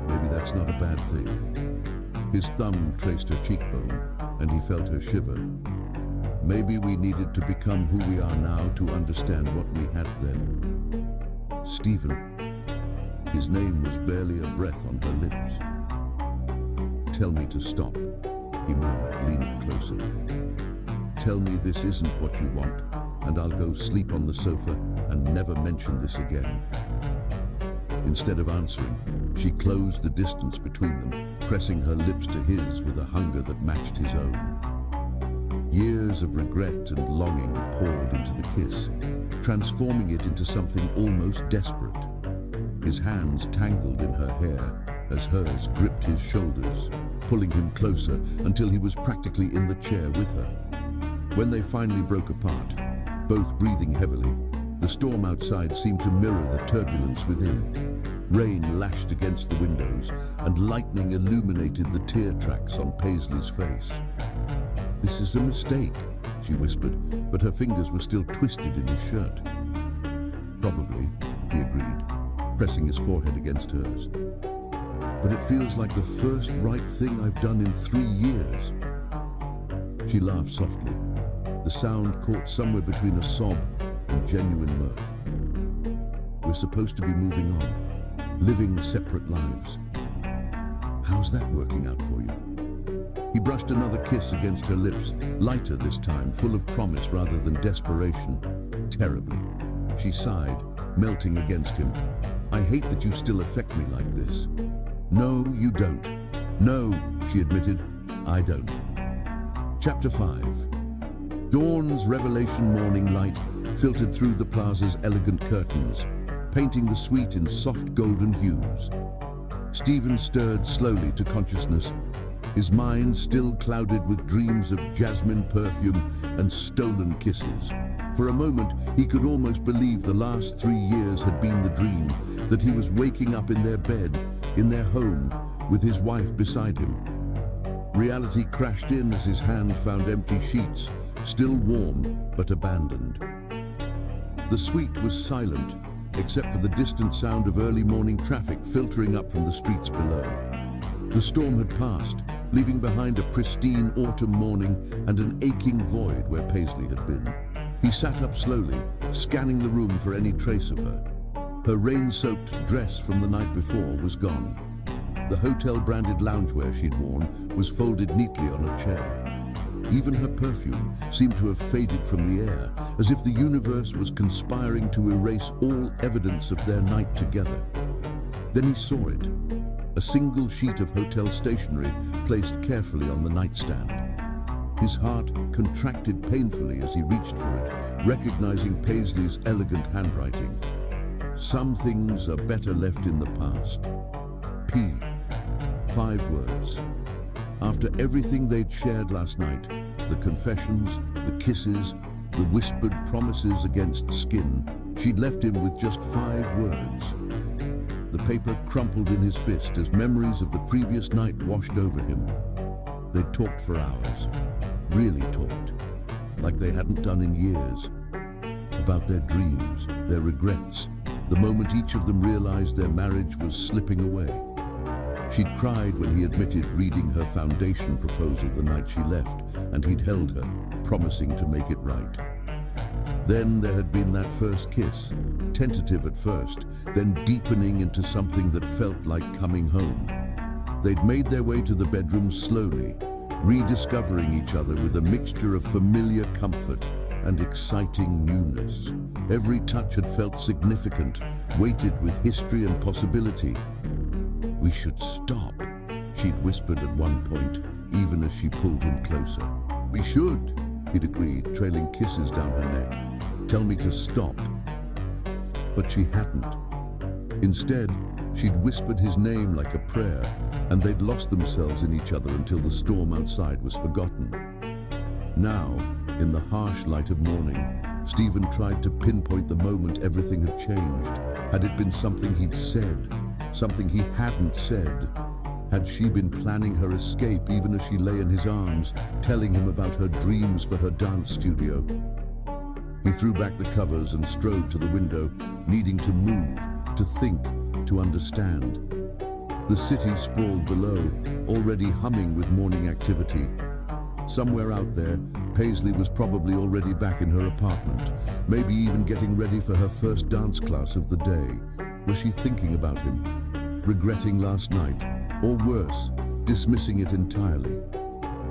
Maybe that's not a bad thing. His thumb traced her cheekbone, and he felt her shiver. Maybe we needed to become who we are now to understand what we had then. Stephen. His name was barely a breath on her lips. Tell me to stop, he murmured, leaning closer. Tell me this isn't what you want, and I'll go sleep on the sofa and never mention this again. Instead of answering, she closed the distance between them, pressing her lips to his with a hunger that matched his own. Years of regret and longing poured into the kiss, transforming it into something almost desperate. His hands tangled in her hair as hers gripped his shoulders, pulling him closer until he was practically in the chair with her. When they finally broke apart, both breathing heavily, the storm outside seemed to mirror the turbulence within. Rain lashed against the windows, and lightning illuminated the tear tracks on Paisley's face. This is a mistake, she whispered, but her fingers were still twisted in his shirt. Probably, he agreed, pressing his forehead against hers. But it feels like the first right thing I've done in 3 years. She laughed softly, the sound caught somewhere between a sob and genuine mirth. We're supposed to be moving on, living separate lives. How's that working out for you? He brushed another kiss against her lips, lighter this time, full of promise rather than desperation. Terribly. She sighed, melting against him. I hate that you still affect me like this. No, you don't. No, she admitted, I don't. Chapter 5. Dawn's revelation morning light filtered through the plaza's elegant curtains, painting the suite in soft golden hues. Stephen stirred slowly to consciousness, his mind still clouded with dreams of jasmine perfume and stolen kisses. For a moment, he could almost believe the last 3 years had been the dream, that he was waking up in their bed, in their home, with his wife beside him. Reality crashed in as his hand found empty sheets, still warm but abandoned. The suite was silent, except for the distant sound of early morning traffic filtering up from the streets below. The storm had passed, leaving behind a pristine autumn morning and an aching void where Paisley had been. He sat up slowly, scanning the room for any trace of her. Her rain-soaked dress from the night before was gone. The hotel-branded loungewear she'd worn was folded neatly on a chair. Even her perfume seemed to have faded from the air, as if the universe was conspiring to erase all evidence of their night together. Then he saw it, a single sheet of hotel stationery placed carefully on the nightstand. His heart contracted painfully as he reached for it, recognizing Paisley's elegant handwriting. Some things are better left in the past. P. 5 words. After everything they'd shared last night, the confessions, the kisses, the whispered promises against skin, she'd left him with just 5 words. The paper crumpled in his fist as memories of the previous night washed over him. They'd talked for hours, really talked, like they hadn't done in years, about their dreams, their regrets, the moment each of them realized their marriage was slipping away. She'd cried when he admitted reading her foundation proposal the night she left, and he'd held her, promising to make it right. Then there had been that first kiss, tentative at first, then deepening into something that felt like coming home. They'd made their way to the bedroom slowly, rediscovering each other with a mixture of familiar comfort and exciting newness. Every touch had felt significant, weighted with history and possibility. "We should stop," she'd whispered at one point, even as she pulled him closer. "We should," he'd agreed, trailing kisses down her neck. "Tell me to stop." But she hadn't. Instead, she'd whispered his name like a prayer, and they'd lost themselves in each other until the storm outside was forgotten. Now, in the harsh light of morning, Stephen tried to pinpoint the moment everything had changed. Had it been something he'd said? Something he hadn't said? Had she been planning her escape even as she lay in his arms, telling him about her dreams for her dance studio? He threw back the covers and strode to the window, needing to move, to think, to understand. The city sprawled below, already humming with morning activity. Somewhere out there, Paisley was probably already back in her apartment, maybe even getting ready for her first dance class of the day. Was she thinking about him, regretting last night, or worse, dismissing it entirely?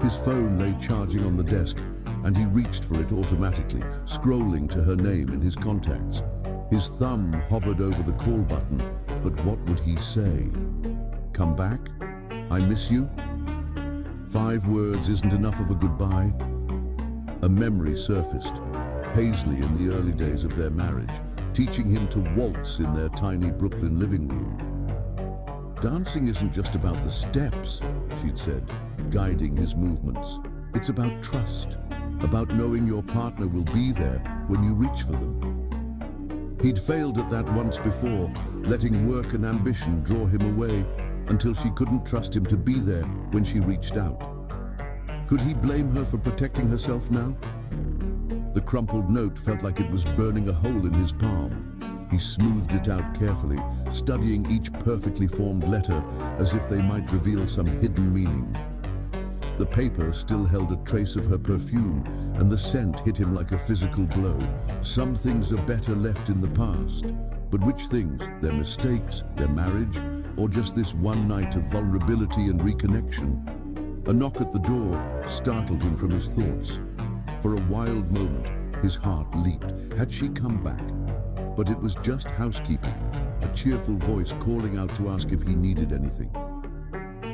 His phone lay charging on the desk, and he reached for it automatically, scrolling to her name in his contacts. His thumb hovered over the call button, but what would he say? "Come back? I miss you?" 5 words isn't enough of a goodbye. A memory surfaced. Paisley in the early days of their marriage, teaching him to waltz in their tiny Brooklyn living room. "Dancing isn't just about the steps," she'd said, guiding his movements. "It's about trust, about knowing your partner will be there when you reach for them." He'd failed at that once before, letting work and ambition draw him away until she couldn't trust him to be there when she reached out. Could he blame her for protecting herself now? The crumpled note felt like it was burning a hole in his palm. He smoothed it out carefully, studying each perfectly formed letter as if they might reveal some hidden meaning. The paper still held a trace of her perfume, and the scent hit him like a physical blow. Some things are better left in the past. But which things? Their mistakes, their marriage, or just this one night of vulnerability and reconnection? A knock at the door startled him from his thoughts. For a wild moment, his heart leaped. Had she come back? But it was just housekeeping, a cheerful voice calling out to ask if he needed anything.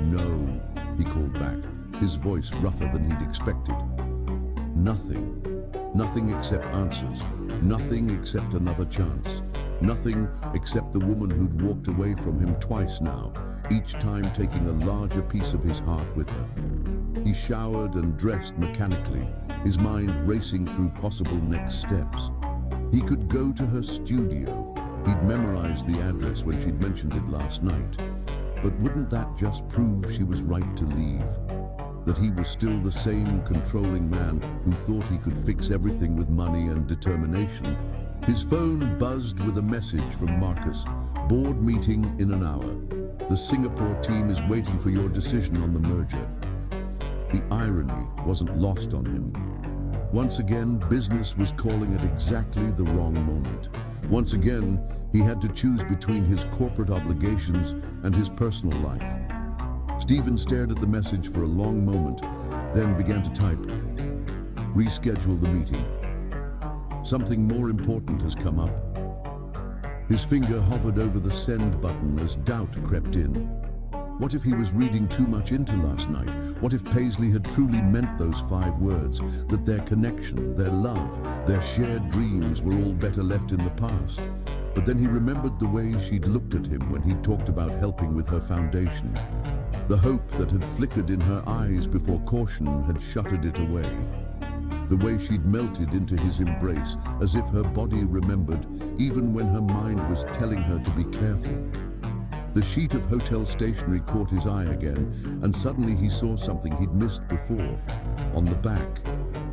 "No," he called back, his voice rougher than he'd expected. "Nothing. Nothing except answers. Nothing except another chance. Nothing except the woman who'd walked away from him twice now, each time taking a larger piece of his heart with her." He showered and dressed mechanically, his mind racing through possible next steps. He could go to her studio. He'd memorized the address when she'd mentioned it last night. But wouldn't that just prove she was right to leave? That he was still the same controlling man who thought he could fix everything with money and determination? His phone buzzed with a message from Marcus. "Board meeting in an hour. The Singapore team is waiting for your decision on the merger." The irony wasn't lost on him. Once again, business was calling at exactly the wrong moment. Once again, he had to choose between his corporate obligations and his personal life. Stephen stared at the message for a long moment, then began to type. "Reschedule the meeting. Something more important has come up." His finger hovered over the send button as doubt crept in. What if he was reading too much into last night? What if Paisley had truly meant those 5 words, that their connection, their love, their shared dreams were all better left in the past? But then he remembered the way she'd looked at him when he talked about helping with her foundation. The hope that had flickered in her eyes before caution had shuttered it away. The way she'd melted into his embrace, as if her body remembered, even when her mind was telling her to be careful. The sheet of hotel stationery caught his eye again, and suddenly he saw something he'd missed before. On the back,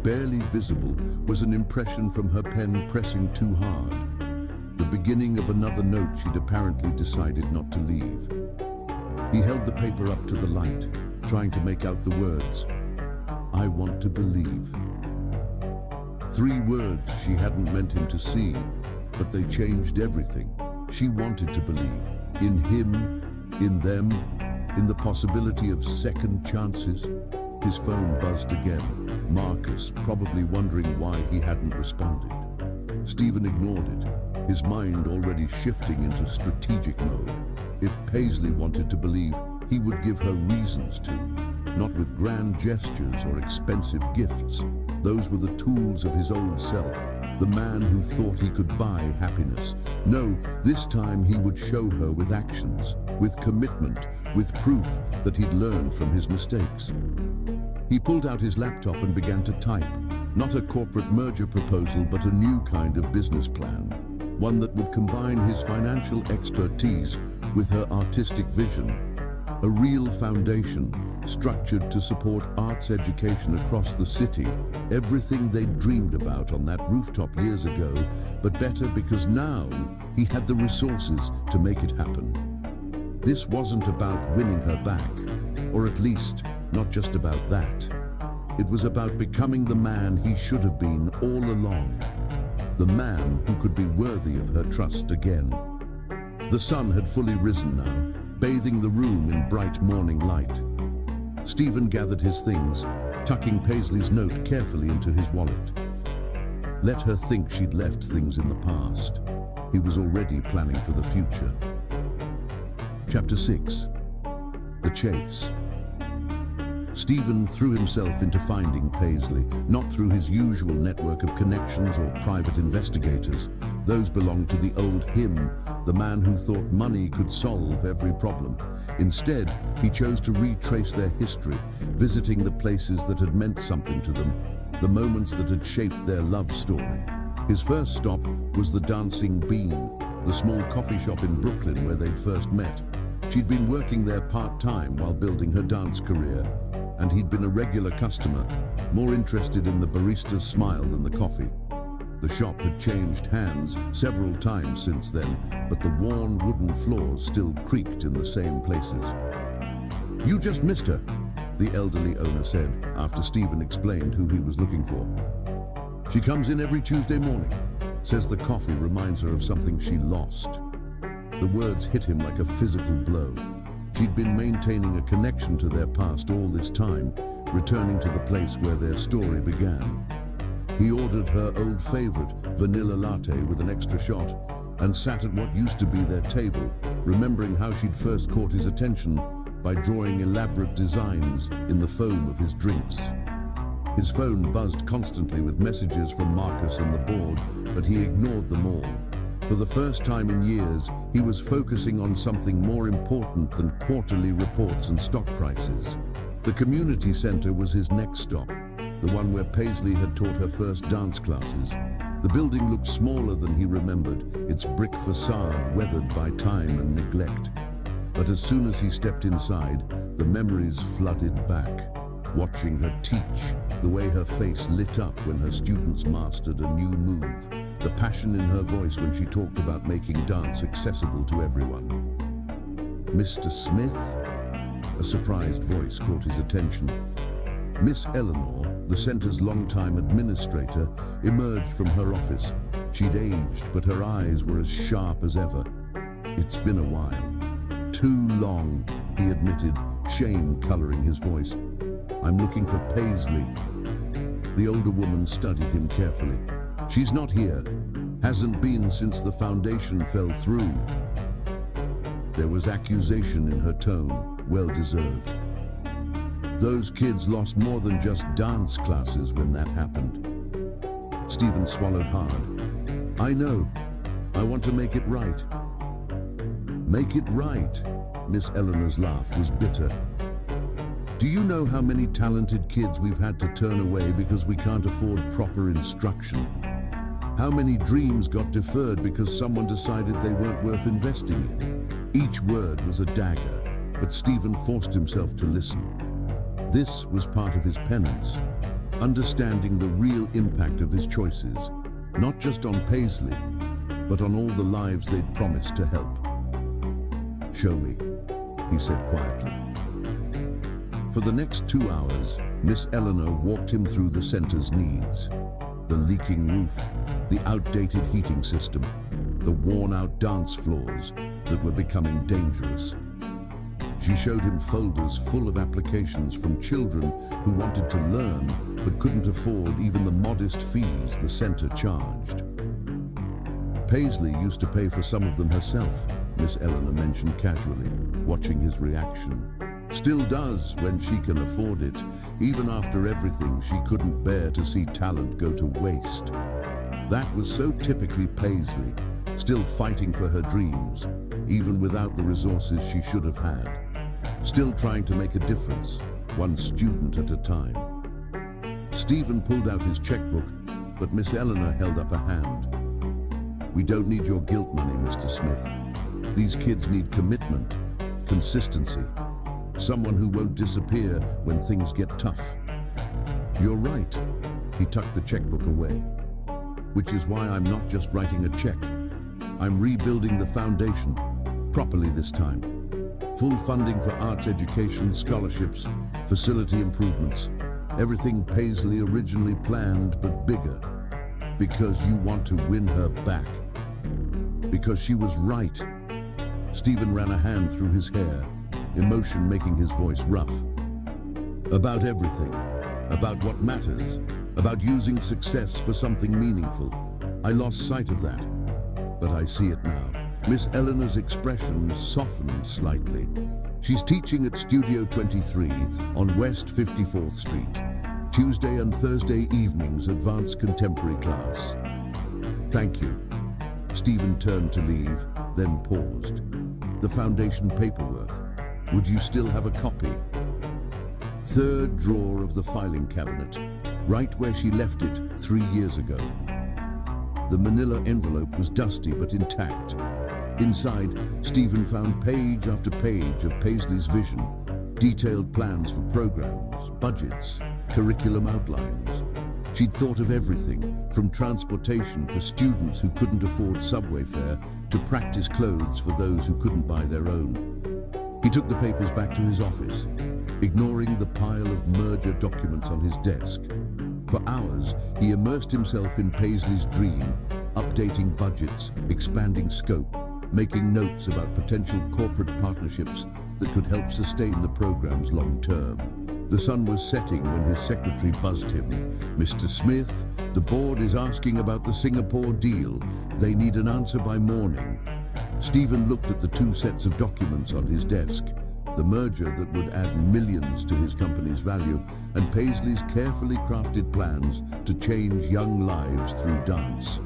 barely visible, was an impression from her pen pressing too hard. The beginning of another note she'd apparently decided not to leave. He held the paper up to the light, trying to make out the words, "I want to believe." 3 words she hadn't meant him to see, but they changed everything. She wanted to believe. In him, in them, in the possibility of second chances. His phone buzzed again. Marcus, probably wondering why he hadn't responded. Stephen ignored it, his mind already shifting into strategic mode. If Paisley wanted to believe, he would give her reasons to, not with grand gestures or expensive gifts. Those were the tools of his old self, the man who thought he could buy happiness. No, this time he would show her with actions, with commitment, with proof that he'd learned from his mistakes. He pulled out his laptop and began to type, not a corporate merger proposal, but a new kind of business plan, one that would combine his financial expertise with her artistic vision. A real foundation, structured to support arts education across the city. Everything they'd dreamed about on that rooftop years ago, but better because now he had the resources to make it happen. This wasn't about winning her back, or at least not just about that. It was about becoming the man he should have been all along. The man who could be worthy of her trust again. The sun had fully risen now, bathing the room in bright morning light. Stephen gathered his things, tucking Paisley's note carefully into his wallet. Let her think she'd left things in the past. He was already planning for the future. Chapter 6. The Chase. Stephen threw himself into finding Paisley, not through his usual network of connections or private investigators. Those belonged to the old him, the man who thought money could solve every problem. Instead, he chose to retrace their history, visiting the places that had meant something to them, the moments that had shaped their love story. His first stop was the Dancing Bean, the small coffee shop in Brooklyn where they'd first met. She'd been working there part-time while building her dance career, and he'd been a regular customer, more interested in the barista's smile than the coffee. The shop had changed hands several times since then, but the worn wooden floors still creaked in the same places. "You just missed her," the elderly owner said, after Stephen explained who he was looking for. "She comes in every Tuesday morning, says the coffee reminds her of something she lost." The words hit him like a physical blow. She'd been maintaining a connection to their past all this time, returning to the place where their story began. He ordered her old favorite, vanilla latte with an extra shot, and sat at what used to be their table, remembering how she'd first caught his attention by drawing elaborate designs in the foam of his drinks. His phone buzzed constantly with messages from Marcus and the board, but he ignored them all. For the first time in years, he was focusing on something more important than quarterly reports and stock prices. The community center was his next stop, the one where Paisley had taught her first dance classes. The building looked smaller than he remembered, its brick facade weathered by time and neglect. But as soon as he stepped inside, the memories flooded back. Watching her teach, the way her face lit up when her students mastered a new move, the passion in her voice when she talked about making dance accessible to everyone. "Mr. Smith?" A surprised voice caught his attention. Miss Eleanor, the center's longtime administrator, emerged from her office. She'd aged, but her eyes were as sharp as ever. "It's been a while." "Too long," he admitted, shame coloring his voice. "I'm looking for Paisley." The older woman studied him carefully. "She's not here. Hasn't been since the foundation fell through." There was accusation in her tone, well deserved. Those kids lost more than just dance classes when that happened. Stephen swallowed hard. I know. I want to make it right. Make it right? Miss Eleanor's laugh was bitter. Do you know how many talented kids we've had to turn away because we can't afford proper instruction? How many dreams got deferred because someone decided they weren't worth investing in? Each word was a dagger, but Stephen forced himself to listen. This was part of his penance, understanding the real impact of his choices, not just on Paisley, but on all the lives they'd promised to help. Show me, he said quietly. For the next 2 hours, Miss Eleanor walked him through the center's needs. The leaking roof, the outdated heating system, the worn-out dance floors that were becoming dangerous. She showed him folders full of applications from children who wanted to learn but couldn't afford even the modest fees the center charged. Paisley used to pay for some of them herself, Miss Eleanor mentioned casually, watching his reaction. Still does when she can afford it, even after everything she couldn't bear to see talent go to waste. That was so typically Paisley, still fighting for her dreams, even without the resources she should have had. Still trying to make a difference, one student at a time. Stephen pulled out his checkbook, but Miss Eleanor held up a hand. We don't need your guilt money, Mr. Smith. These kids need commitment, consistency, someone who won't disappear when things get tough. You're right, he tucked the checkbook away. Which is why I'm not just writing a check. I'm rebuilding the foundation, properly this time. Full funding for arts education, scholarships, facility improvements. Everything Paisley originally planned, but bigger. Because you want to win her back. Because she was right. Stephen ran a hand through his hair, emotion making his voice rough. About everything. About what matters. About using success for something meaningful. I lost sight of that, but I see it now. Miss Eleanor's expression softened slightly. She's teaching at Studio 23 on West 54th Street. Tuesday and Thursday evenings, advanced contemporary class. Thank you. Stephen turned to leave, then paused. The foundation paperwork. Would you still have a copy? Third drawer of the filing cabinet, right where she left it 3 years ago. The manila envelope was dusty but intact. Inside, Stephen found page after page of Paisley's vision, detailed plans for programs, budgets, curriculum outlines. She'd thought of everything, from transportation for students who couldn't afford subway fare to practice clothes for those who couldn't buy their own. He took the papers back to his office, ignoring the pile of merger documents on his desk. For hours, he immersed himself in Paisley's dream, updating budgets, expanding scope, making notes about potential corporate partnerships that could help sustain the programs long term. The sun was setting when his secretary buzzed him. Mr. Smith, the board is asking about the Singapore deal. They need an answer by morning. Stephen looked at the 2 sets of documents on his desk. The merger that would add millions to his company's value, and Paisley's carefully crafted plans to change young lives through dance.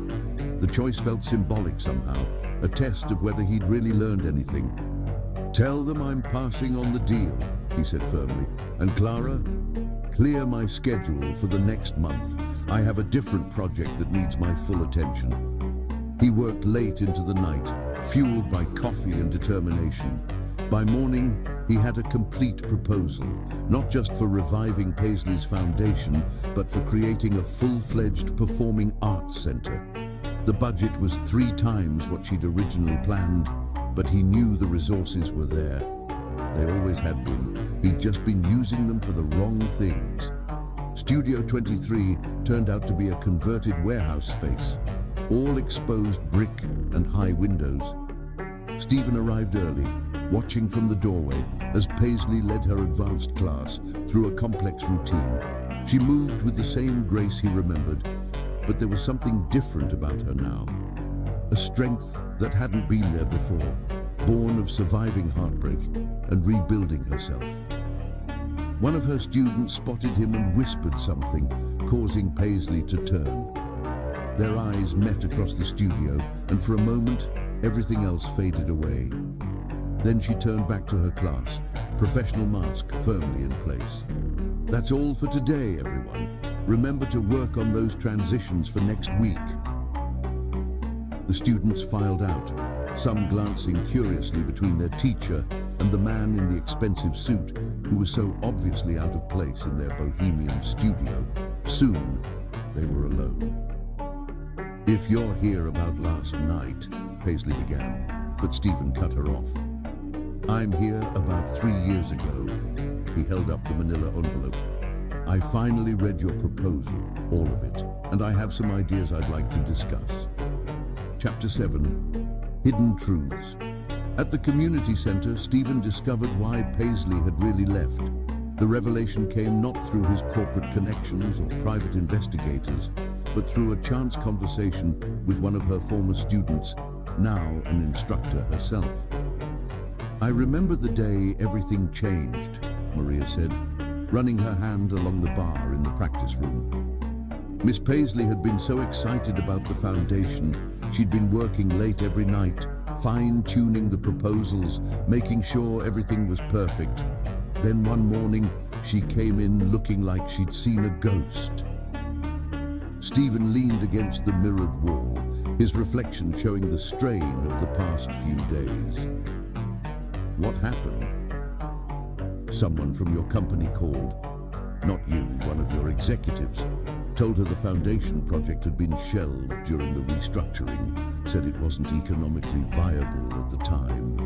The choice felt symbolic somehow, a test of whether he'd really learned anything. Tell them I'm passing on the deal, he said firmly. And Clara, clear my schedule for the next month. I have a different project that needs my full attention. He worked late into the night, fueled by coffee and determination. By morning, he had a complete proposal, not just for reviving Paisley's foundation, but for creating a full-fledged performing arts center. The budget was 3 times what she'd originally planned, but he knew the resources were there. They always had been. He'd just been using them for the wrong things. Studio 23 turned out to be a converted warehouse space, all exposed brick and high windows. Stephen arrived early, watching from the doorway as Paisley led her advanced class through a complex routine. She moved with the same grace he remembered, but there was something different about her now. A strength that hadn't been there before. born of surviving heartbreak and rebuilding herself. One of her students spotted him and whispered something, causing Paisley to turn. Their eyes met across the studio, and for a moment, everything else faded away. Then she turned back to her class, professional mask firmly in place. That's all for today, everyone. Remember to work on those transitions for next week. The students filed out, some glancing curiously between their teacher and the man in the expensive suit who was so obviously out of place in their bohemian studio. Soon, they were alone. "If you're here about last night," Paisley began, but Stephen cut her off. "I'm here about 3 years ago." He held up the manila envelope. "I finally read your proposal, all of it, and I have some ideas I'd like to discuss." Chapter 7. Hidden Truths. At the community center, Stephen discovered why Paisley had really left. The revelation came not through his corporate connections or private investigators, but through a chance conversation with one of her former students, now an instructor herself. "I remember the day everything changed," Maria said, running her hand along the bar in the practice room. Miss Paisley had been so excited about the foundation, she'd been working late every night, fine-tuning the proposals, making sure everything was perfect. Then one morning, she came in looking like she'd seen a ghost. Stephen leaned against the mirrored wall, his reflection showing the strain of the past few days. "What happened?" "Someone from your company called. Not you, one of your executives. Told her the foundation project had been shelved during the restructuring, said it wasn't economically viable at the time."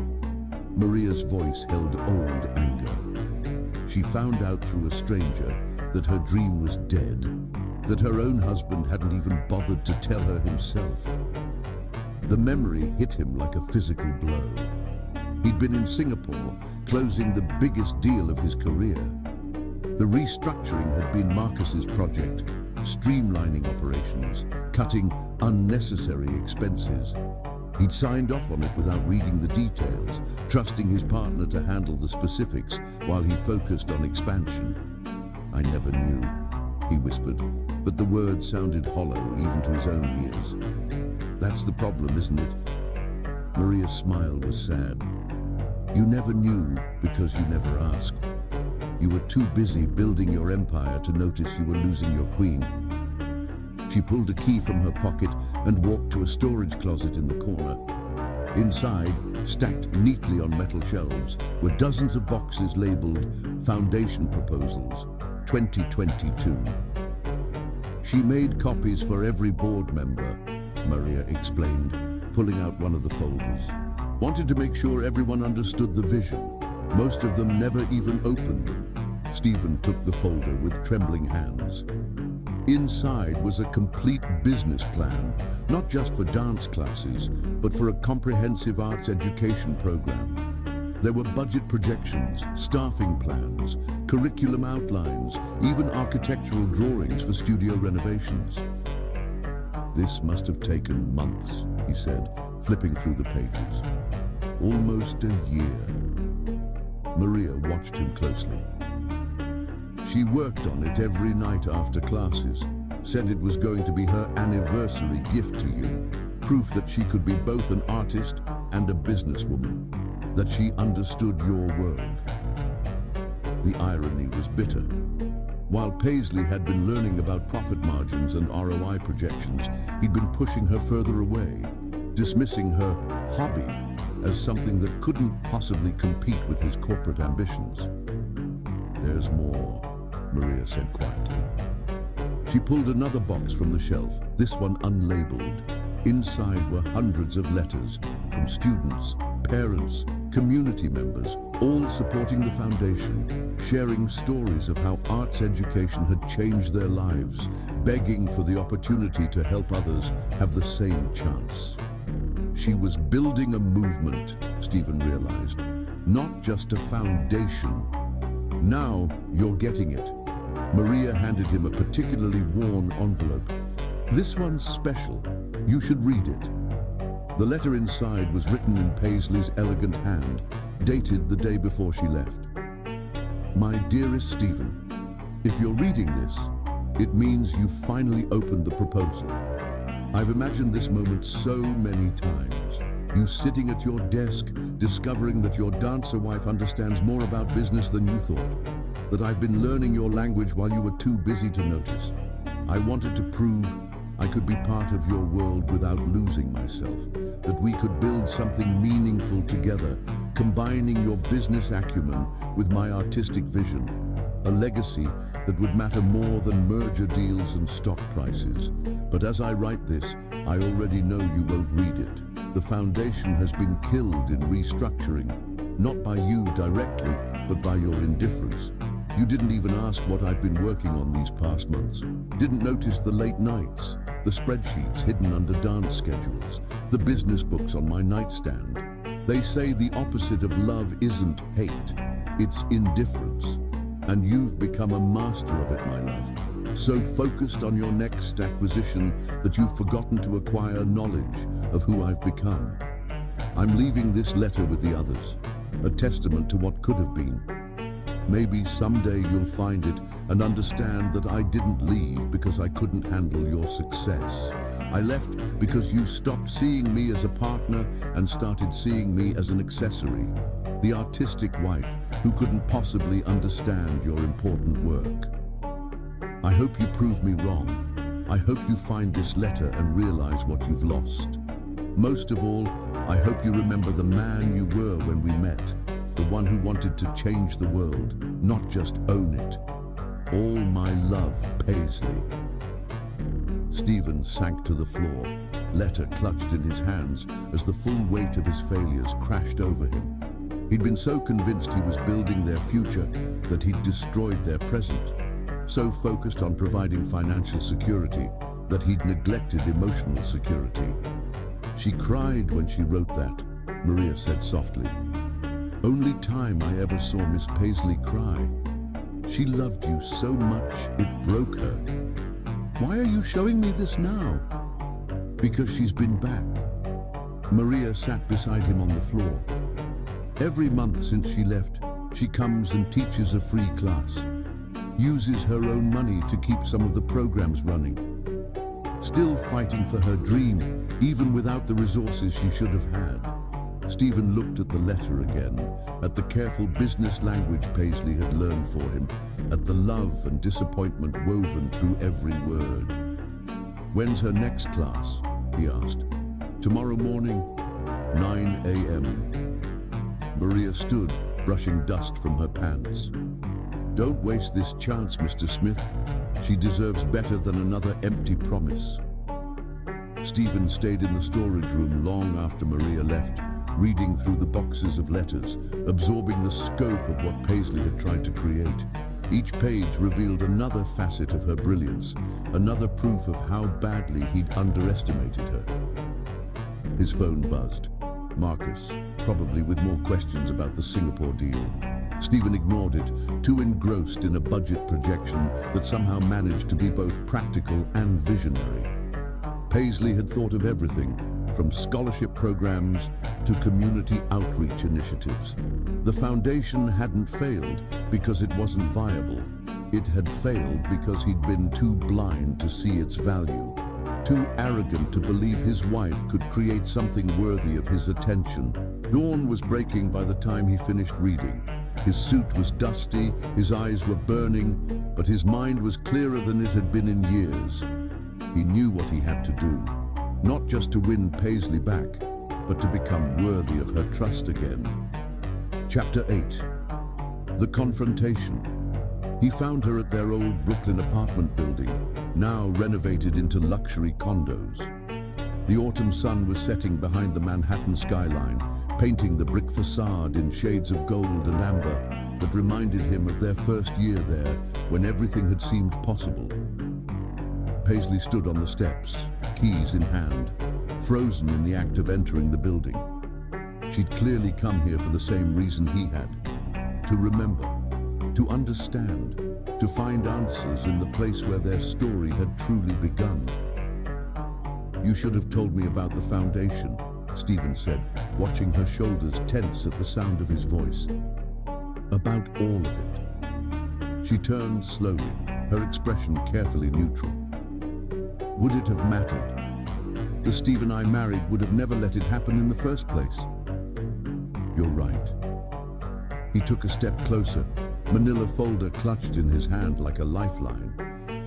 Maria's voice held old anger. She found out through a stranger that her dream was dead, that her own husband hadn't even bothered to tell her himself. The memory hit him like a physical blow. He'd been in Singapore, closing the biggest deal of his career. The restructuring had been Marcus's project, streamlining operations, cutting unnecessary expenses. He'd signed off on it without reading the details, trusting his partner to handle the specifics while he focused on expansion. "I never knew," he whispered, but the words sounded hollow even to his own ears. "That's the problem, isn't it?" Maria's smile was sad. "You never knew because you never asked. You were too busy building your empire to notice you were losing your queen." She pulled a key from her pocket and walked to a storage closet in the corner. Inside, stacked neatly on metal shelves, were dozens of boxes labeled Foundation Proposals 2022. "She made copies for every board member," Maria explained, pulling out one of the folders. "Wanted to make sure everyone understood the vision. Most of them never even opened them." Stephen took the folder with trembling hands. Inside was a complete business plan, not just for dance classes, but for a comprehensive arts education program. There were budget projections, staffing plans, curriculum outlines, even architectural drawings for studio renovations. "This must have taken months," he said, flipping through the pages. "Almost a year." Maria watched him closely. "She worked on it every night after classes, said it was going to be her anniversary gift to you, proof that she could be both an artist and a businesswoman, that she understood your world." The irony was bitter. While Paisley had been learning about profit margins and ROI projections, he'd been pushing her further away, dismissing her hobby as something that couldn't possibly compete with his corporate ambitions. "There's more," Maria said quietly. She pulled another box from the shelf, this one unlabeled. Inside were hundreds of letters from students, parents, community members, all supporting the foundation, sharing stories of how arts education had changed their lives, begging for the opportunity to help others have the same chance. She was building a movement, Stephen realized, not just a foundation. "Now you're getting it." Maria handed him a particularly worn envelope. "This one's special. You should read it." The letter inside was written in Paisley's elegant hand, dated the day before she left. My dearest Stephen, if you're reading this, it means you've finally opened the proposal. I've imagined this moment so many times. You sitting at your desk, discovering that your dancer wife understands more about business than you thought, that I've been learning your language while you were too busy to notice. I wanted to prove I could be part of your world without losing myself, that we could build something meaningful together, combining your business acumen with my artistic vision, a legacy that would matter more than merger deals and stock prices. But as I write this, I already know you won't read it. The foundation has been killed in restructuring, not by you directly, but by your indifference. You didn't even ask what I've been working on these past months. Didn't notice the late nights, the spreadsheets hidden under dance schedules, the business books on my nightstand. They say the opposite of love isn't hate, it's indifference. And you've become a master of it, my love. So focused on your next acquisition that you've forgotten to acquire knowledge of who I've become. I'm leaving this letter with the others, a testament to what could have been. Maybe someday you'll find it and understand that I didn't leave because I couldn't handle your success. I left because you stopped seeing me as a partner and started seeing me as an accessory, the artistic wife who couldn't possibly understand your important work. I hope you prove me wrong. I hope you find this letter and realize what you've lost. Most of all, I hope you remember the man you were when we met. The one who wanted to change the world, not just own it. All my love, Paisley. Stephen sank to the floor, letter clutched in his hands as the full weight of his failures crashed over him. He'd been so convinced he was building their future that he'd destroyed their present, so focused on providing financial security that he'd neglected emotional security. She cried when she wrote that, Maria said softly. Only time I ever saw Miss Paisley cry. She loved you so much it broke her. Why are you showing me this now? Because she's been back. Maria sat beside him on the floor. Every month since she left, she comes and teaches a free class. Uses her own money to keep some of the programs running. Still fighting for her dream, even without the resources she should have had. Stephen looked at the letter again, at the careful business language Paisley had learned for him, at the love and disappointment woven through every word. When's her next class? He asked. Tomorrow morning, 9 a.m. Maria stood, brushing dust from her pants. Don't waste this chance, Mr. Smith. She deserves better than another empty promise. Stephen stayed in the storage room long after Maria left, reading through the boxes of letters, absorbing the scope of what Paisley had tried to create. Each page revealed another facet of her brilliance, another proof of how badly he'd underestimated her. His phone buzzed. Marcus, probably with more questions about the Singapore deal. Stephen ignored it, too engrossed in a budget projection that somehow managed to be both practical and visionary. Paisley had thought of everything, from scholarship programs to community outreach initiatives. The foundation hadn't failed because it wasn't viable. It had failed because he'd been too blind to see its value, too arrogant to believe his wife could create something worthy of his attention. Dawn was breaking by the time he finished reading. His suit was dusty, his eyes were burning, but his mind was clearer than it had been in years. He knew what he had to do. Not just to win Paisley back, but to become worthy of her trust again. Chapter 8. The Confrontation. He found her at their old Brooklyn apartment building, now renovated into luxury condos. The autumn sun was setting behind the Manhattan skyline, painting the brick facade in shades of gold and amber that reminded him of their first year there, when everything had seemed possible. Paisley stood on the steps, keys in hand, frozen in the act of entering the building. She'd clearly come here for the same reason he had, to remember, to understand, to find answers in the place where their story had truly begun. You should have told me about the foundation, Stephen said, watching her shoulders tense at the sound of his voice. About all of it. She turned slowly, her expression carefully neutral. Would it have mattered? The Stephen I married would have never let it happen in the first place. You're right. He took a step closer, manila folder clutched in his hand like a lifeline.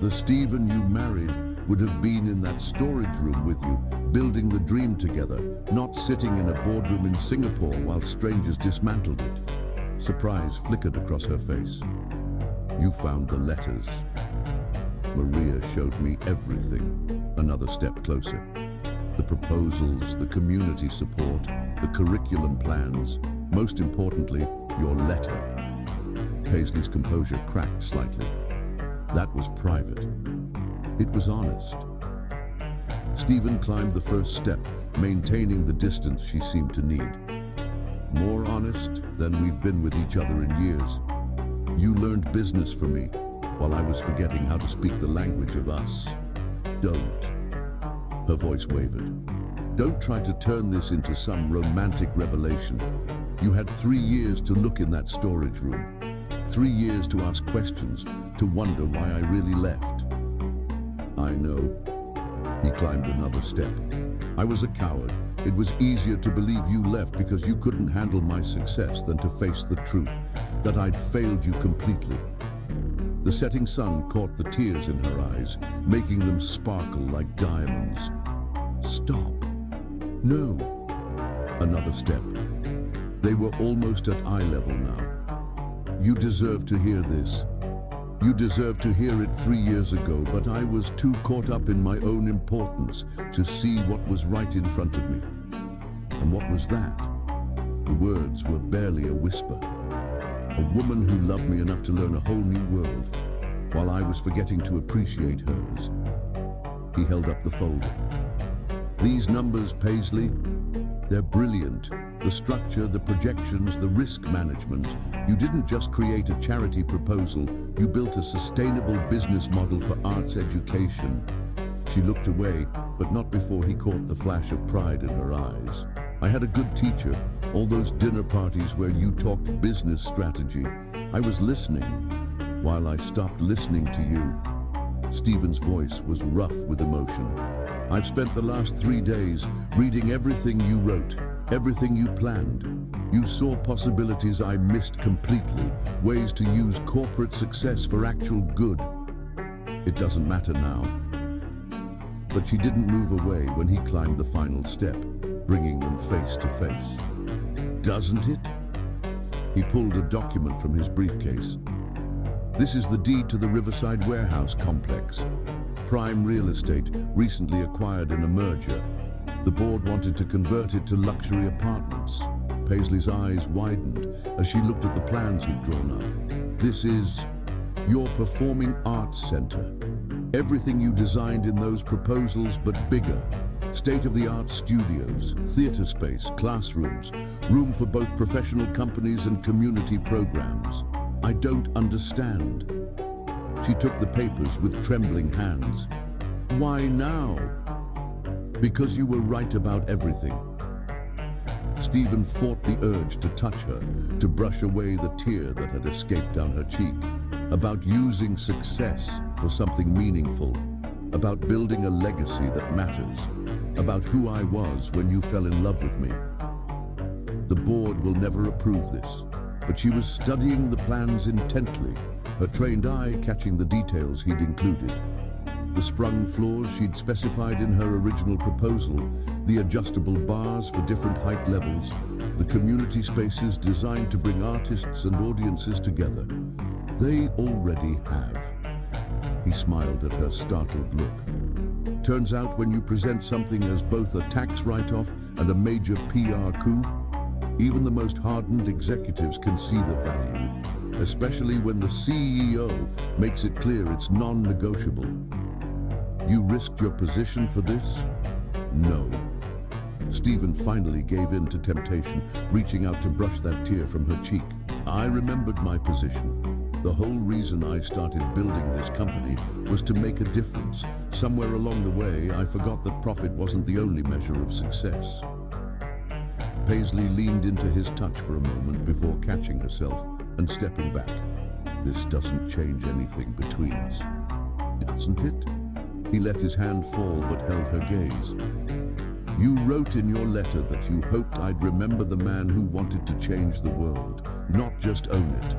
The Stephen you married would have been in that storage room with you, building the dream together, not sitting in a boardroom in Singapore while strangers dismantled it. Surprise flickered across her face. You found the letters. Maria showed me everything. Another step closer. The proposals, the community support, the curriculum plans, most importantly, your letter. Paisley's composure cracked slightly. That was private. It was honest. Stephen climbed the first step, maintaining the distance she seemed to need. More honest than we've been with each other in years. You learned business from me, while I was forgetting how to speak the language of us. Don't. Her voice wavered. Don't try to turn this into some romantic revelation. You had 3 years to look in that storage room. 3 years to ask questions, to wonder why I really left. I know. He climbed another step. I was a coward. It was easier to believe you left because you couldn't handle my success than to face the truth, that I'd failed you completely. The setting sun caught the tears in her eyes, making them sparkle like diamonds. Stop. No. Another step. They were almost at eye level now. You deserve to hear this. You deserved to hear it 3 years ago, but I was too caught up in my own importance to see what was right in front of me. And what was that? The words were barely a whisper. A woman who loved me enough to learn a whole new world, while I was forgetting to appreciate hers. He held up the folder. These numbers, Paisley, they're brilliant. The structure, the projections, the risk management. You didn't just create a charity proposal, you built a sustainable business model for arts education. She looked away, but not before he caught the flash of pride in her eyes. I had a good teacher, all those dinner parties where you talked business strategy. I was listening, while I stopped listening to you. Stephen's voice was rough with emotion. I've spent the last 3 days reading everything you wrote. Everything you planned. You saw possibilities I missed completely, ways to use corporate success for actual good. It doesn't matter now. But she didn't move away when he climbed the final step, bringing them face to face. Doesn't it? He pulled a document from his briefcase. This is the deed to the Riverside Warehouse complex. Prime real estate, recently acquired in a merger. The board wanted to convert it to luxury apartments. Paisley's eyes widened as she looked at the plans he'd drawn up. This is your performing arts center. Everything you designed in those proposals, but bigger. State-of-the-art studios, theater space, classrooms, room for both professional companies and community programs. I don't understand. She took the papers with trembling hands. Why now? Because you were right about everything. Stephen fought the urge to touch her, to brush away the tear that had escaped down her cheek. About using success for something meaningful. About building a legacy that matters. About who I was when you fell in love with me. The board will never approve this, but she was studying the plans intently, her trained eye catching the details he'd included. The sprung floors she'd specified in her original proposal, the adjustable bars for different height levels, the community spaces designed to bring artists and audiences together. They already have. He smiled at her startled look. Turns out when you present something as both a tax write-off and a major PR coup, even the most hardened executives can see the value, especially when the CEO makes it clear it's non-negotiable. You risked your position for this? No. Stephen finally gave in to temptation, reaching out to brush that tear from her cheek. I remembered my position. The whole reason I started building this company was to make a difference. Somewhere along the way, I forgot that profit wasn't the only measure of success. Paisley leaned into his touch for a moment before catching herself and stepping back. This doesn't change anything between us, doesn't it? He let his hand fall but held her gaze. You wrote in your letter that you hoped I'd remember the man who wanted to change the world, not just own it.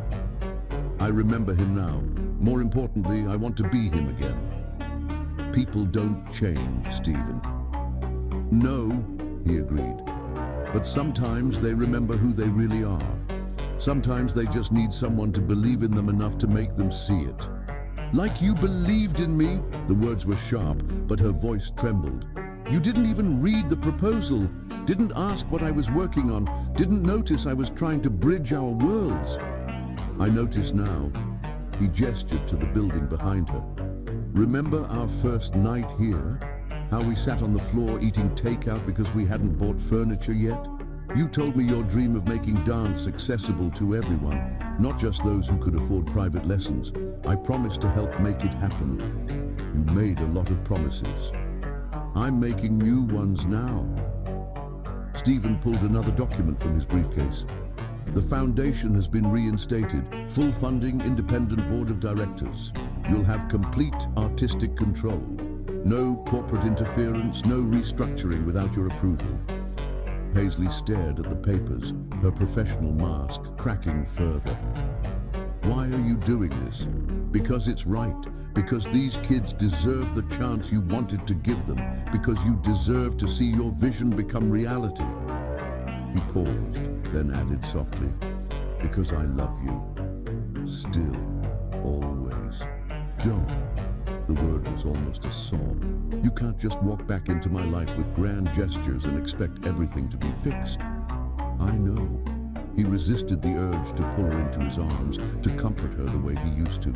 I remember him now. More importantly, I want to be him again. People don't change, Stephen. No, he agreed. But sometimes they remember who they really are. Sometimes they just need someone to believe in them enough to make them see it. Like you believed in me? The words were sharp, but her voice trembled. You didn't even read the proposal, didn't ask what I was working on, didn't notice I was trying to bridge our worlds. I notice now. He gestured to the building behind her. Remember our first night here? How we sat on the floor eating takeout because we hadn't bought furniture yet? You told me your dream of making dance accessible to everyone, not just those who could afford private lessons. I promised to help make it happen. You made a lot of promises. I'm making new ones now. Stephen pulled another document from his briefcase. The foundation has been reinstated. Full funding, independent board of directors. You'll have complete artistic control. No corporate interference, no restructuring without your approval. Paisley stared at the papers, her professional mask cracking further. Why are you doing this? Because it's right. Because these kids deserve the chance you wanted to give them. Because you deserve to see your vision become reality. He paused, then added softly, because I love you. Still, always. Don't. The word was almost a sob. You can't just walk back into my life with grand gestures and expect everything to be fixed. I know. He resisted the urge to pull her into his arms, to comfort her the way he used to.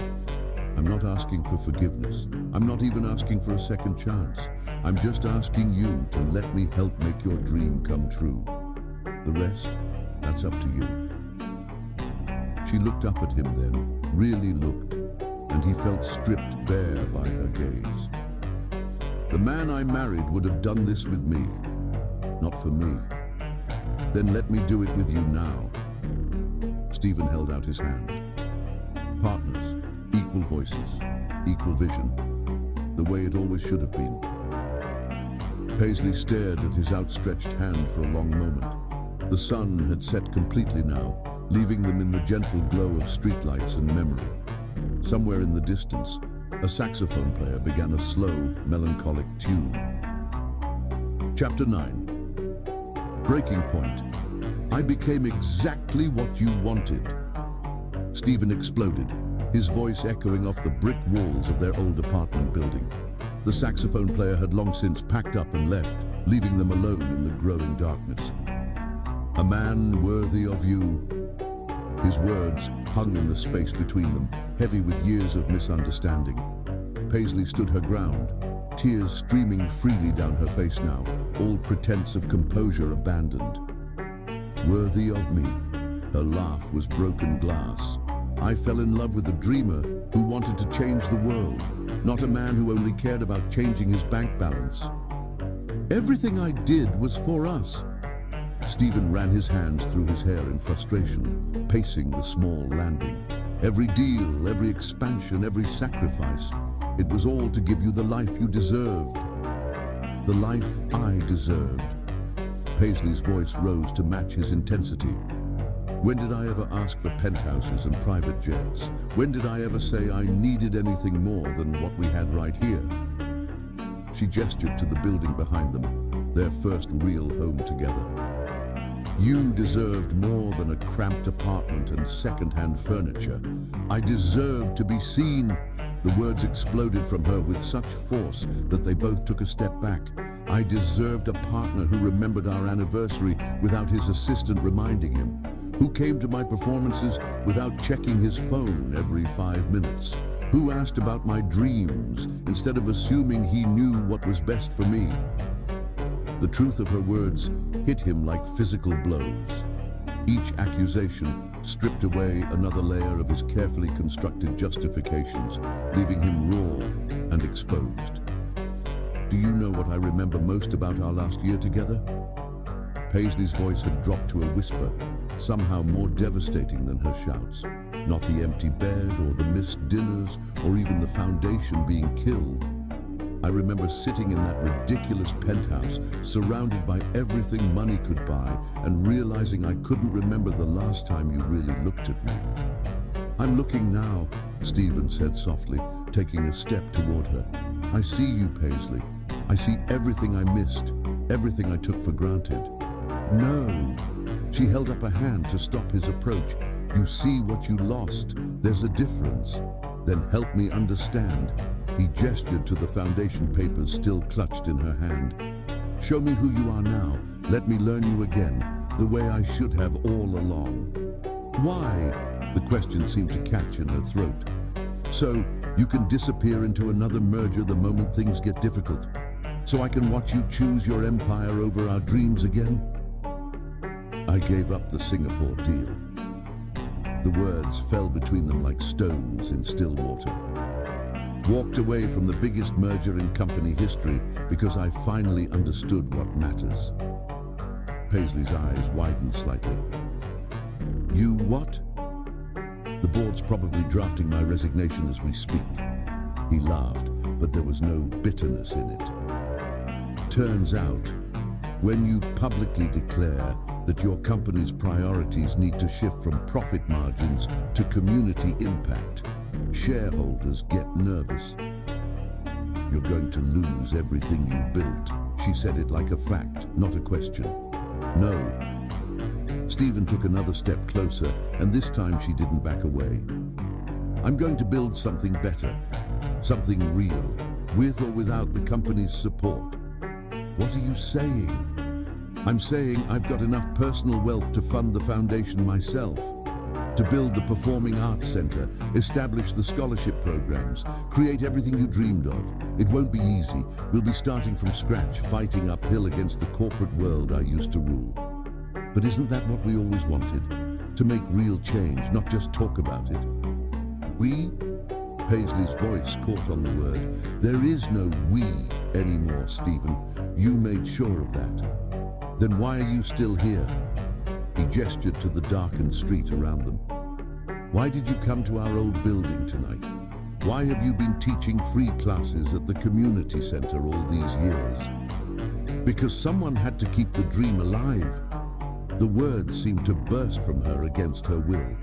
I'm not asking for forgiveness. I'm not even asking for a second chance. I'm just asking you to let me help make your dream come true. The rest, that's up to you. She looked up at him then, really looked, and he felt stripped bare by her gaze. The man I married would have done this with me, not for me. Then let me do it with you now. Stephen held out his hand. Partners, equal voices, equal vision, the way it always should have been. Paisley stared at his outstretched hand for a long moment. The sun had set completely now, leaving them in the gentle glow of streetlights and memory. Somewhere in the distance, a saxophone player began a slow, melancholic tune. Chapter 9. Breaking point. I became exactly what you wanted. Stephen exploded, his voice echoing off the brick walls of their old apartment building. The saxophone player had long since packed up and left, leaving them alone in the growing darkness. A man worthy of you. His words hung in the space between them, heavy with years of misunderstanding. Paisley stood her ground, tears streaming freely down her face now, all pretense of composure abandoned. Worthy of me. Her laugh was broken glass. I fell in love with a dreamer who wanted to change the world, not a man who only cared about changing his bank balance. Everything I did was for us. Stephen ran his hands through his hair in frustration, pacing the small landing. Every deal, every expansion, every sacrifice, it was all to give you the life you deserved. The life I deserved. Paisley's voice rose to match his intensity. When did I ever ask for penthouses and private jets? When did I ever say I needed anything more than what we had right here? She gestured to the building behind them, their first real home together. You deserved more than a cramped apartment and second-hand furniture. I deserved to be seen. The words exploded from her with such force that they both took a step back. I deserved a partner who remembered our anniversary without his assistant reminding him, who came to my performances without checking his phone every 5 minutes, who asked about my dreams instead of assuming he knew what was best for me. The truth of her words hit him like physical blows. Each accusation stripped away another layer of his carefully constructed justifications, leaving him raw and exposed. Do you know what I remember most about our last year together? Paisley's voice had dropped to a whisper, somehow more devastating than her shouts. Not the empty bed or the missed dinners or even the foundation being killed. I remember sitting in that ridiculous penthouse, surrounded by everything money could buy, and realizing I couldn't remember the last time you really looked at me. "I'm looking now," Stephen said softly, taking a step toward her. "I see you, Paisley. I see everything I missed, everything I took for granted." "No." She held up a hand to stop his approach. "You see what you lost. There's a difference. Then help me understand." He gestured to the foundation papers still clutched in her hand. "Show me who you are now. Let me learn you again, the way I should have all along." "Why?" The question seemed to catch in her throat. "So you can disappear into another merger the moment things get difficult? So I can watch you choose your empire over our dreams again?" "I gave up the Singapore deal." The words fell between them like stones in still water. "Walked away from the biggest merger in company history because I finally understood what matters." Paisley's eyes widened slightly. "You what?" "The board's probably drafting my resignation as we speak." He laughed, but there was no bitterness in it. "Turns out, when you publicly declare that your company's priorities need to shift from profit margins to community impact, shareholders get nervous." "You're going to lose everything you built." She said it like a fact, not a question. "No." Stephen took another step closer, and this time she didn't back away. "I'm going to build something better, something real, with or without the company's support." "What are you saying?" "I'm saying I've got enough personal wealth to fund the foundation myself, to build the Performing Arts Center, establish the scholarship programs, create everything you dreamed of. It won't be easy. We'll be starting from scratch, fighting uphill against the corporate world I used to rule. But isn't that what we always wanted? To make real change, not just talk about it." "We?" Paisley's voice caught on the word. "There is no we anymore, Stephen. You made sure of that. Then why are you still here?" He gestured to the darkened street around them. "Why did you come to our old building tonight? Why have you been teaching free classes at the community center all these years?" "Because someone had to keep the dream alive." The words seemed to burst from her against her will.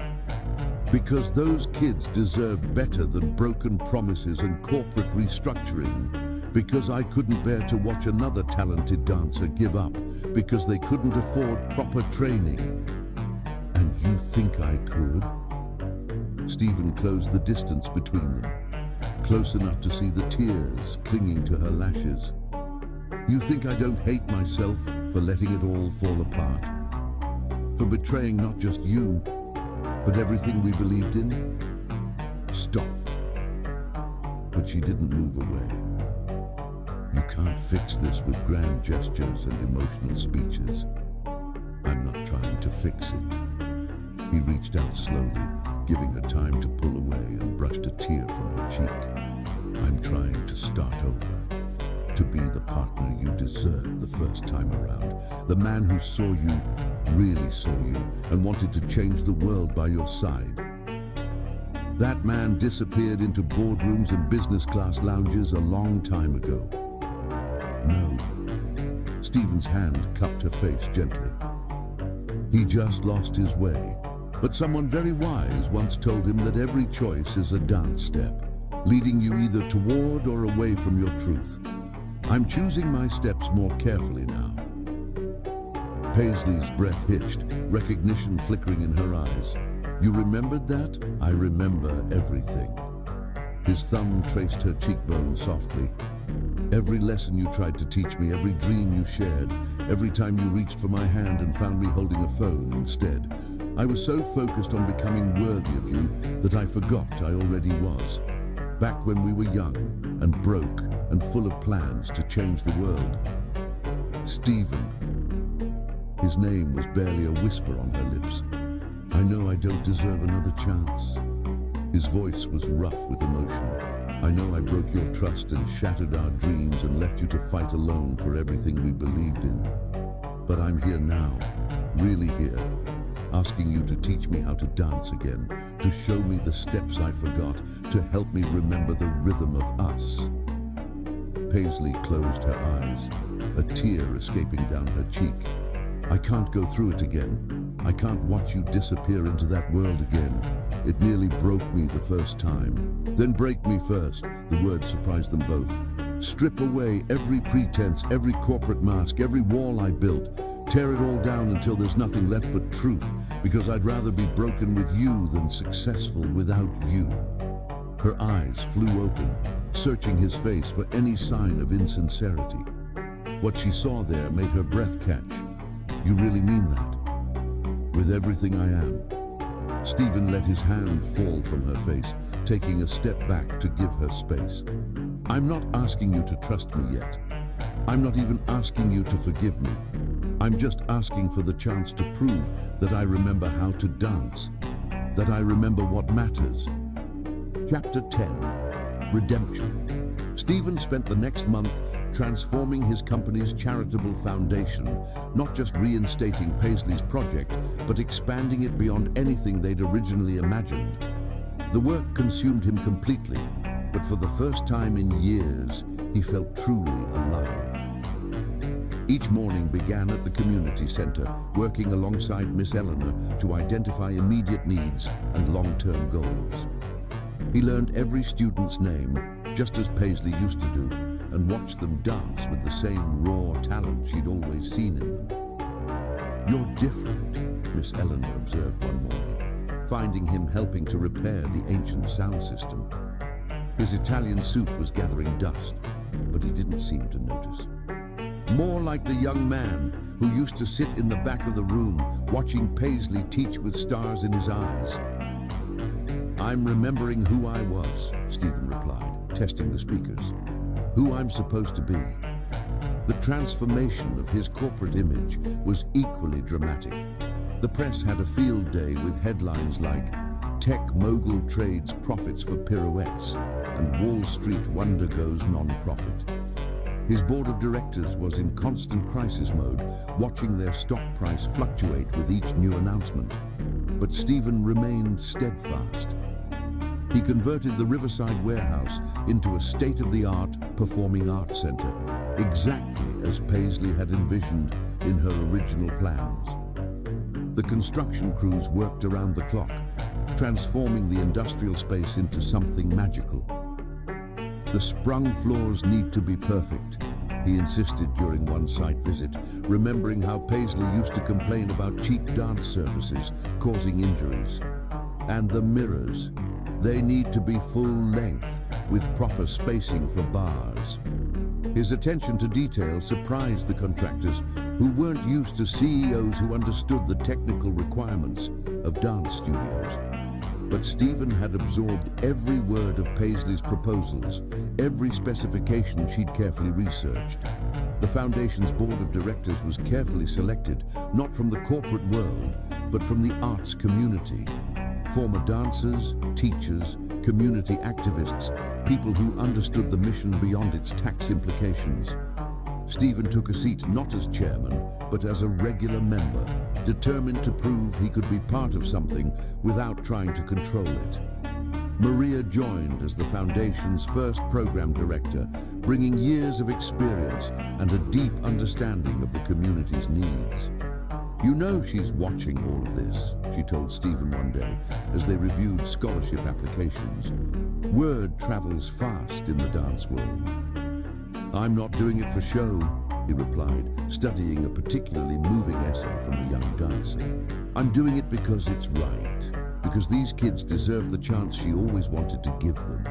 "Because those kids deserved better than broken promises and corporate restructuring. Because I couldn't bear to watch another talented dancer give up because they couldn't afford proper training." "And you think I could?" Stephen closed the distance between them, close enough to see the tears clinging to her lashes. "You think I don't hate myself for letting it all fall apart? For betraying not just you, but everything we believed in?" "Stop." But she didn't move away. "You can't fix this with grand gestures and emotional speeches. I'm not trying to fix it." He reached out slowly, giving her time to pull away, and brushed a tear from her cheek. "I'm trying to start over. To be the partner you deserved the first time around. The man who saw you, really saw you, and wanted to change the world by your side. That man disappeared into boardrooms and business class lounges a long time ago." "No." Stephen's hand cupped her face gently. "He just lost his way. But someone very wise once told him that every choice is a dance step, leading you either toward or away from your truth. I'm choosing my steps more carefully now." Paisley's breath hitched, recognition flickering in her eyes. "You remembered that?" "I remember everything." His thumb traced her cheekbone softly. "Every lesson you tried to teach me, every dream you shared, every time you reached for my hand and found me holding a phone instead. I was so focused on becoming worthy of you that I forgot I already was. Back when we were young and broke and full of plans to change the world." "Stephen." His name was barely a whisper on her lips. "I know I don't deserve another chance." His voice was rough with emotion. "I know I broke your trust and shattered our dreams and left you to fight alone for everything we believed in. But I'm here now, really here, asking you to teach me how to dance again, to show me the steps I forgot, to help me remember the rhythm of us. Paisley closed her eyes, a tear escaping down her cheek. I can't go through it again. I can't watch you disappear into that world again. It nearly broke me the first time. Then break me first. The word surprised them both. Strip away every pretense, every corporate mask, every wall I built. Tear it all down until there's nothing left but truth, because I'd rather be broken with you than successful without you. Her eyes flew open, searching his face for any sign of insincerity. What she saw there made her breath catch. You really mean that? With everything I am. Stephen let his hand fall from her face, taking a step back to give her space. I'm not asking you to trust me yet. I'm not even asking you to forgive me. I'm just asking for the chance to prove that I remember how to dance, that I remember what matters. Chapter 10, Redemption. Stephen spent the next month transforming his company's charitable foundation, not just reinstating Paisley's project, but expanding it beyond anything they'd originally imagined. The work consumed him completely, but for the first time in years, he felt truly alive. Each morning began at the community center, working alongside Miss Eleanor to identify immediate needs and long-term goals. He learned every student's name, just as Paisley used to do, and watched them dance with the same raw talent she'd always seen in them. You're different, Miss Eleanor observed one morning, finding him helping to repair the ancient sound system. His Italian suit was gathering dust, but he didn't seem to notice. More like the young man who used to sit in the back of the room, watching Paisley teach with stars in his eyes. I'm remembering who I was, Stephen replied, testing the speakers. Who I'm supposed to be. The transformation of his corporate image was equally dramatic. The press had a field day with headlines like "Tech Mogul Trades Profits for Pirouettes" and "Wall Street Wonder Goes Non-Profit." His board of directors was in constant crisis mode, watching their stock price fluctuate with each new announcement. But Stephen remained steadfast. He converted the Riverside warehouse into a state-of-the-art performing arts center, exactly as Paisley had envisioned in her original plans. The construction crews worked around the clock, transforming the industrial space into something magical. The sprung floors need to be perfect, he insisted during one site visit, remembering how Paisley used to complain about cheap dance surfaces causing injuries. And the mirrors, they need to be full length with proper spacing for bars. His attention to detail surprised the contractors, who weren't used to CEOs who understood the technical requirements of dance studios. But Stephen had absorbed every word of Paisley's proposals, every specification she'd carefully researched. The foundation's board of directors was carefully selected, not from the corporate world, but from the arts community. Former dancers, teachers, community activists, people who understood the mission beyond its tax implications. Stephen took a seat not as chairman, but as a regular member, determined to prove he could be part of something without trying to control it. Maria joined as the foundation's first program director, bringing years of experience and a deep understanding of the community's needs. You know she's watching all of this, she told Stephen one day as they reviewed scholarship applications. Word travels fast in the dance world. I'm not doing it for show, he replied, studying a particularly moving essay from a young dancer. I'm doing it because it's right, because these kids deserve the chance she always wanted to give them.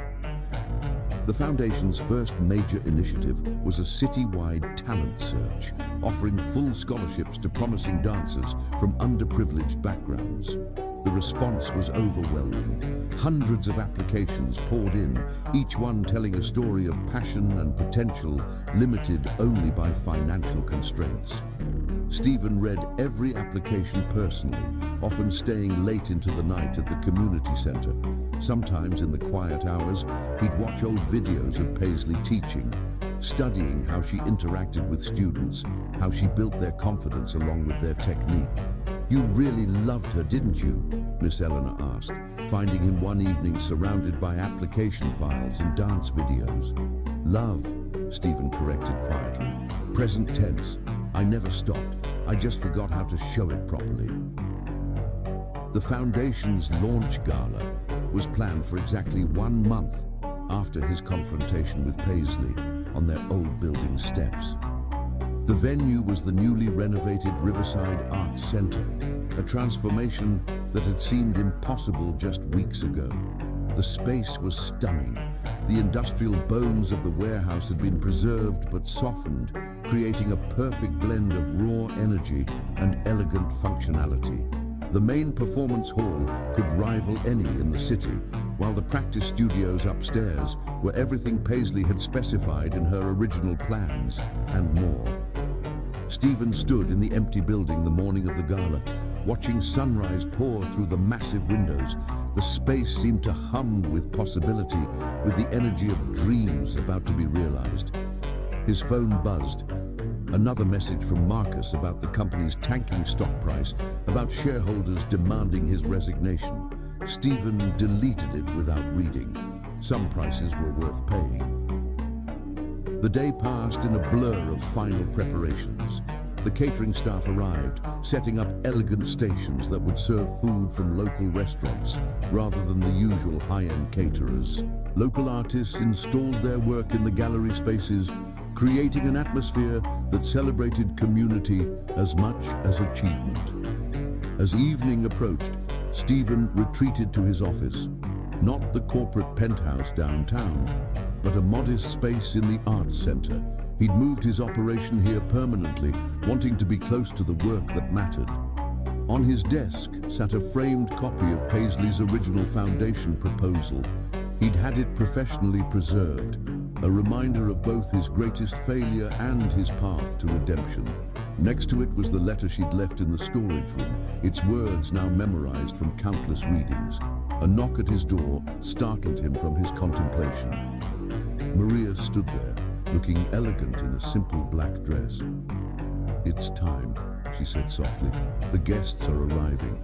The foundation's first major initiative was a city-wide talent search, offering full scholarships to promising dancers from underprivileged backgrounds. The response was overwhelming. Hundreds of applications poured in, each one telling a story of passion and potential, limited only by financial constraints. Stephen read every application personally, often staying late into the night at the community center. Sometimes in the quiet hours, he'd watch old videos of Paisley teaching, studying how she interacted with students, how she built their confidence along with their technique. "You really loved her, didn't you?" Miss Eleanor asked, finding him one evening surrounded by application files and dance videos. "Love," Stephen corrected quietly. "Present tense. I never stopped. I just forgot how to show it properly." The foundation's launch gala was planned for exactly 1 month after his confrontation with Paisley on their old building steps. The venue was the newly renovated Riverside Arts Center, a transformation that had seemed impossible just weeks ago. The space was stunning. The industrial bones of the warehouse had been preserved but softened, creating a perfect blend of raw energy and elegant functionality. The main performance hall could rival any in the city, while the practice studios upstairs were everything Paisley had specified in her original plans and more. Stephen stood in the empty building the morning of the gala, watching sunrise pour through the massive windows. The space seemed to hum with possibility, with the energy of dreams about to be realized. His phone buzzed. Another message from Marcus about the company's tanking stock price, about shareholders demanding his resignation. Stephen deleted it without reading. Some prices were worth paying. The day passed in a blur of final preparations. The catering staff arrived, setting up elegant stations that would serve food from local restaurants rather than the usual high-end caterers. Local artists installed their work in the gallery spaces, creating an atmosphere that celebrated community as much as achievement. As evening approached, Stephen retreated to his office, not the corporate penthouse downtown, but a modest space in the arts center. He'd moved his operation here permanently, wanting to be close to the work that mattered. On his desk sat a framed copy of Paisley's original foundation proposal. He'd had it professionally preserved, a reminder of both his greatest failure and his path to redemption. Next to it was the letter she'd left in the storage room, its words now memorized from countless readings. A knock at his door startled him from his contemplation. Maria stood there, looking elegant in a simple black dress. "It's time," she said softly. "The guests are arriving."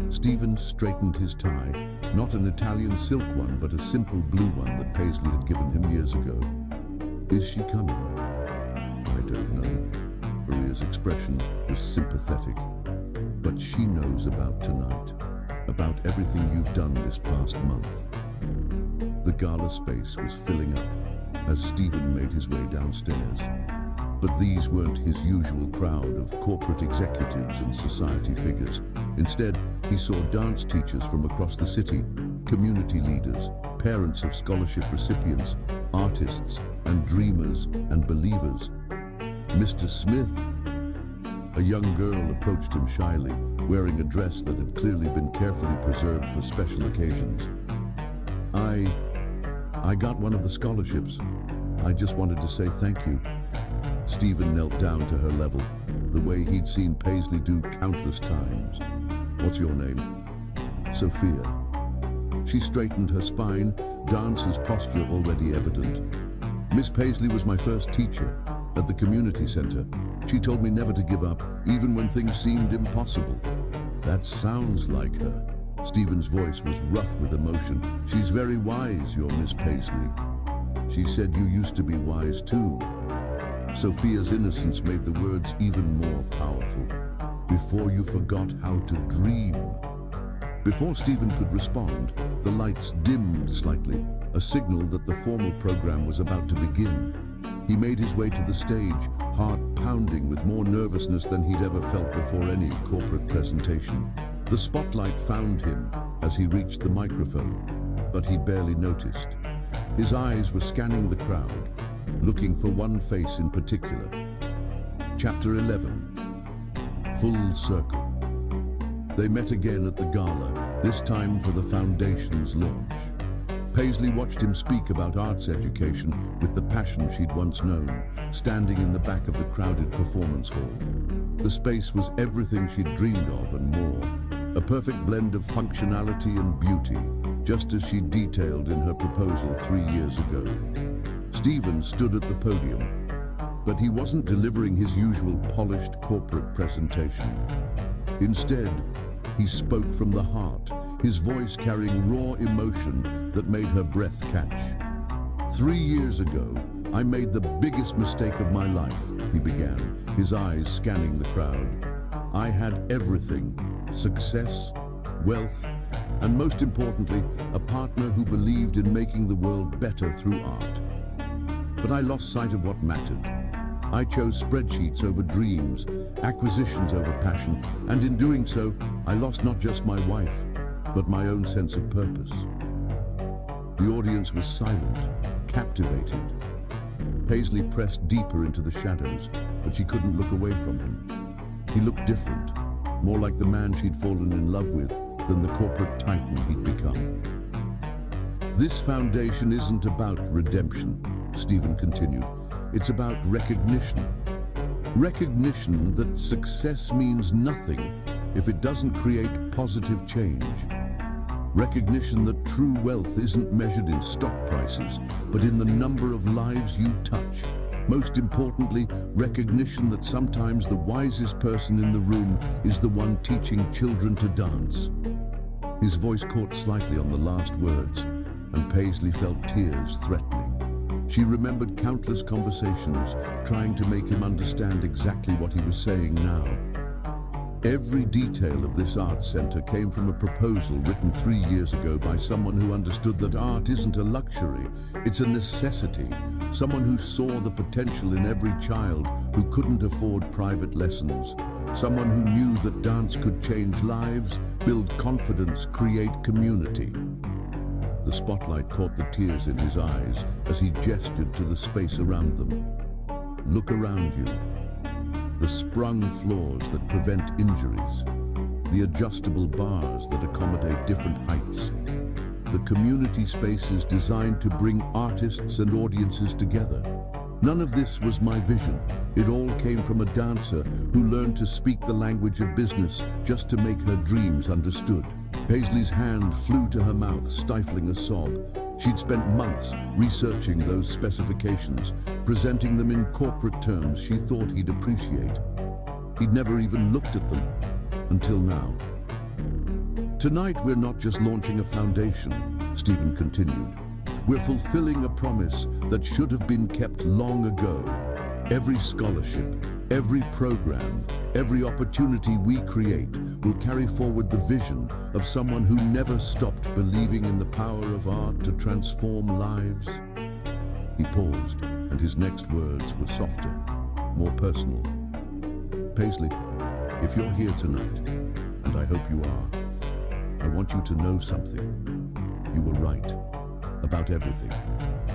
Stephen straightened his tie, not an Italian silk one, but a simple blue one that Paisley had given him years ago. "Is she coming?" "I don't know." Maria's expression was sympathetic. "But she knows about tonight, about everything you've done this past month." The gala space was filling up as Stephen made his way downstairs. But these weren't his usual crowd of corporate executives and society figures. Instead, he saw dance teachers from across the city, community leaders, parents of scholarship recipients, artists and dreamers and believers. "Mr. Smith?" A young girl approached him shyly, wearing a dress that had clearly been carefully preserved for special occasions. I got one of the scholarships. I just wanted to say thank you." Stephen knelt down to her level, the way he'd seen Paisley do countless times. "What's your name?" "Sophia." She straightened her spine, dancer's posture already evident. "Miss Paisley was my first teacher at the community center. She told me never to give up, even when things seemed impossible." "That sounds like her." Stephen's voice was rough with emotion. "She's very wise, your Miss Paisley. She said you used to be wise too." Sophia's innocence made the words even more powerful. "Before you forgot how to dream." Before Stephen could respond, the lights dimmed slightly, a signal that the formal program was about to begin. He made his way to the stage, heart pounding with more nervousness than he'd ever felt before any corporate presentation. The spotlight found him as he reached the microphone, but he barely noticed. His eyes were scanning the crowd, looking for one face in particular. Chapter 11. Full Circle. They met again at the gala, this time for the foundation's launch. Paisley watched him speak about arts education with the passion she'd once known, standing in the back of the crowded performance hall. The space was everything she'd dreamed of and more, a perfect blend of functionality and beauty, just as she detailed in her proposal 3 years ago. Stephen stood at the podium, but he wasn't delivering his usual polished corporate presentation. Instead, he spoke from the heart, his voice carrying raw emotion that made her breath catch. 3 years ago, I made the biggest mistake of my life, he began, his eyes scanning the crowd. I had everything: success, wealth, and most importantly, a partner who believed in making the world better through art. But I lost sight of what mattered. I chose spreadsheets over dreams, acquisitions over passion, and in doing so, I lost not just my wife, but my own sense of purpose. The audience was silent, captivated. Paisley pressed deeper into the shadows, but she couldn't look away from him. He looked different, more like the man she'd fallen in love with than the corporate titan he'd become. This foundation isn't about redemption, Stephen continued. It's about recognition. Recognition that success means nothing if it doesn't create positive change. Recognition that true wealth isn't measured in stock prices, but in the number of lives you touch. Most importantly, recognition that sometimes the wisest person in the room is the one teaching children to dance. His voice caught slightly on the last words, and Paisley felt tears threatening. She remembered countless conversations, trying to make him understand exactly what he was saying now. Every detail of this art center came from a proposal written 3 years ago by someone who understood that art isn't a luxury, it's a necessity. Someone who saw the potential in every child who couldn't afford private lessons. Someone who knew that dance could change lives, build confidence, create community. The spotlight caught the tears in his eyes as he gestured to the space around them. Look around you. The sprung floors that prevent injuries. The adjustable bars that accommodate different heights. The community spaces designed to bring artists and audiences together. None of this was my vision. It all came from a dancer who learned to speak the language of business just to make her dreams understood. Paisley's hand flew to her mouth, stifling a sob. She'd spent months researching those specifications, presenting them in corporate terms she thought he'd appreciate. He'd never even looked at them, until now. Tonight, we're not just launching a foundation, Stephen continued. We're fulfilling a promise that should have been kept long ago. Every scholarship, every program, every opportunity we create will carry forward the vision of someone who never stopped believing in the power of art to transform lives. He paused, and his next words were softer, more personal. Paisley, if you're here tonight, and I hope you are, I want you to know something. You were right about everything.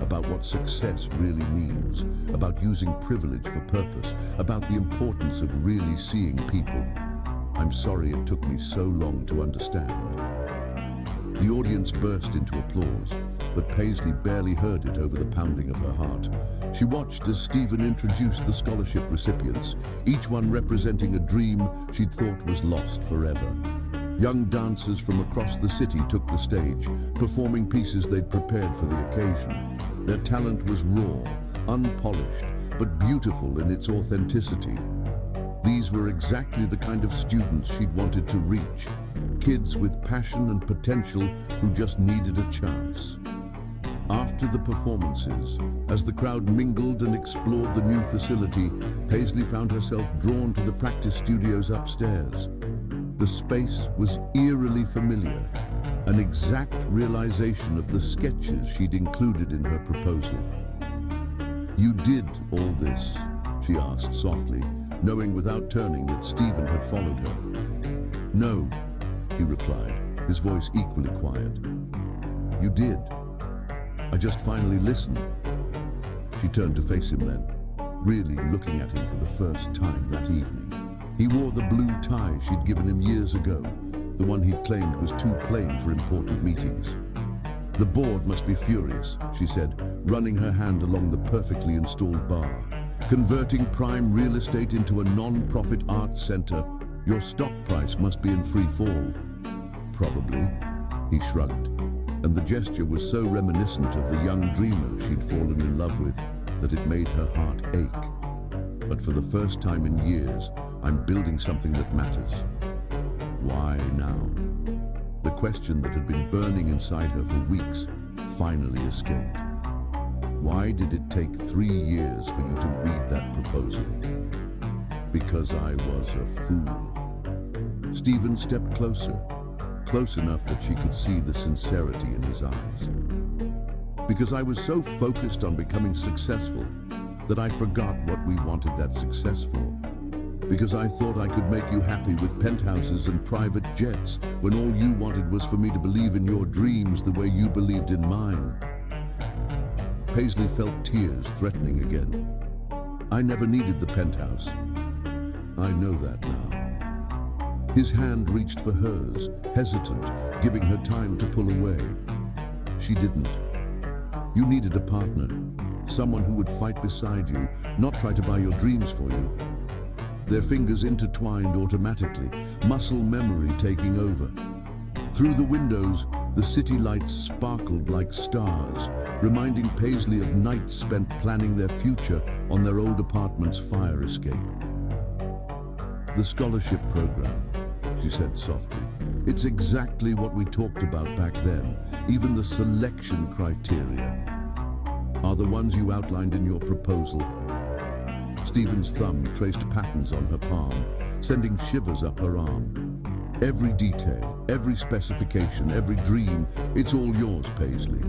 About what success really means, about using privilege for purpose, about the importance of really seeing people. I'm sorry it took me so long to understand. The audience burst into applause, but Paisley barely heard it over the pounding of her heart. She watched as Stephen introduced the scholarship recipients, each one representing a dream she'd thought was lost forever. Young dancers from across the city took the stage, performing pieces they'd prepared for the occasion. Their talent was raw, unpolished, but beautiful in its authenticity. These were exactly the kind of students she'd wanted to reach. Kids with passion and potential who just needed a chance. After the performances, as the crowd mingled and explored the new facility, Paisley found herself drawn to the practice studios upstairs. The space was eerily familiar, an exact realization of the sketches she'd included in her proposal. You did all this, she asked softly, knowing without turning that Stephen had followed her. No, he replied, his voice equally quiet. You did. I just finally listened. She turned to face him then, really looking at him for the first time that evening. He wore the blue tie she'd given him years ago, the one he'd claimed was too plain for important meetings. The board must be furious, she said, running her hand along the perfectly installed bar. Converting prime real estate into a non-profit arts center, your stock price must be in free fall. Probably, he shrugged. and the gesture was so reminiscent of the young dreamer she'd fallen in love with that it made her heart ache. But for the first time in years, I'm building something that matters. Why now? The question that had been burning inside her for weeks finally escaped. Why did it take 3 years for you to read that proposal? Because I was a fool. Stephen stepped closer, close enough that she could see the sincerity in his eyes. Because I was so focused on becoming successful that I forgot what we wanted that success for. Because I thought I could make you happy with penthouses and private jets when all you wanted was for me to believe in your dreams the way you believed in mine. Paisley felt tears threatening again. I never needed the penthouse. I know that now. His hand reached for hers, hesitant, giving her time to pull away. She didn't. You needed a partner, someone who would fight beside you, not try to buy your dreams for you. Their fingers intertwined automatically, muscle memory taking over. Through the windows, the city lights sparkled like stars, reminding Paisley of nights spent planning their future on their old apartment's fire escape. The scholarship program, she said softly. It's exactly what we talked about back then, even the selection criteria. Are the ones you outlined in your proposal? Stephen's thumb traced patterns on her palm, sending shivers up her arm. Every detail, every specification, every dream, it's all yours, Paisley.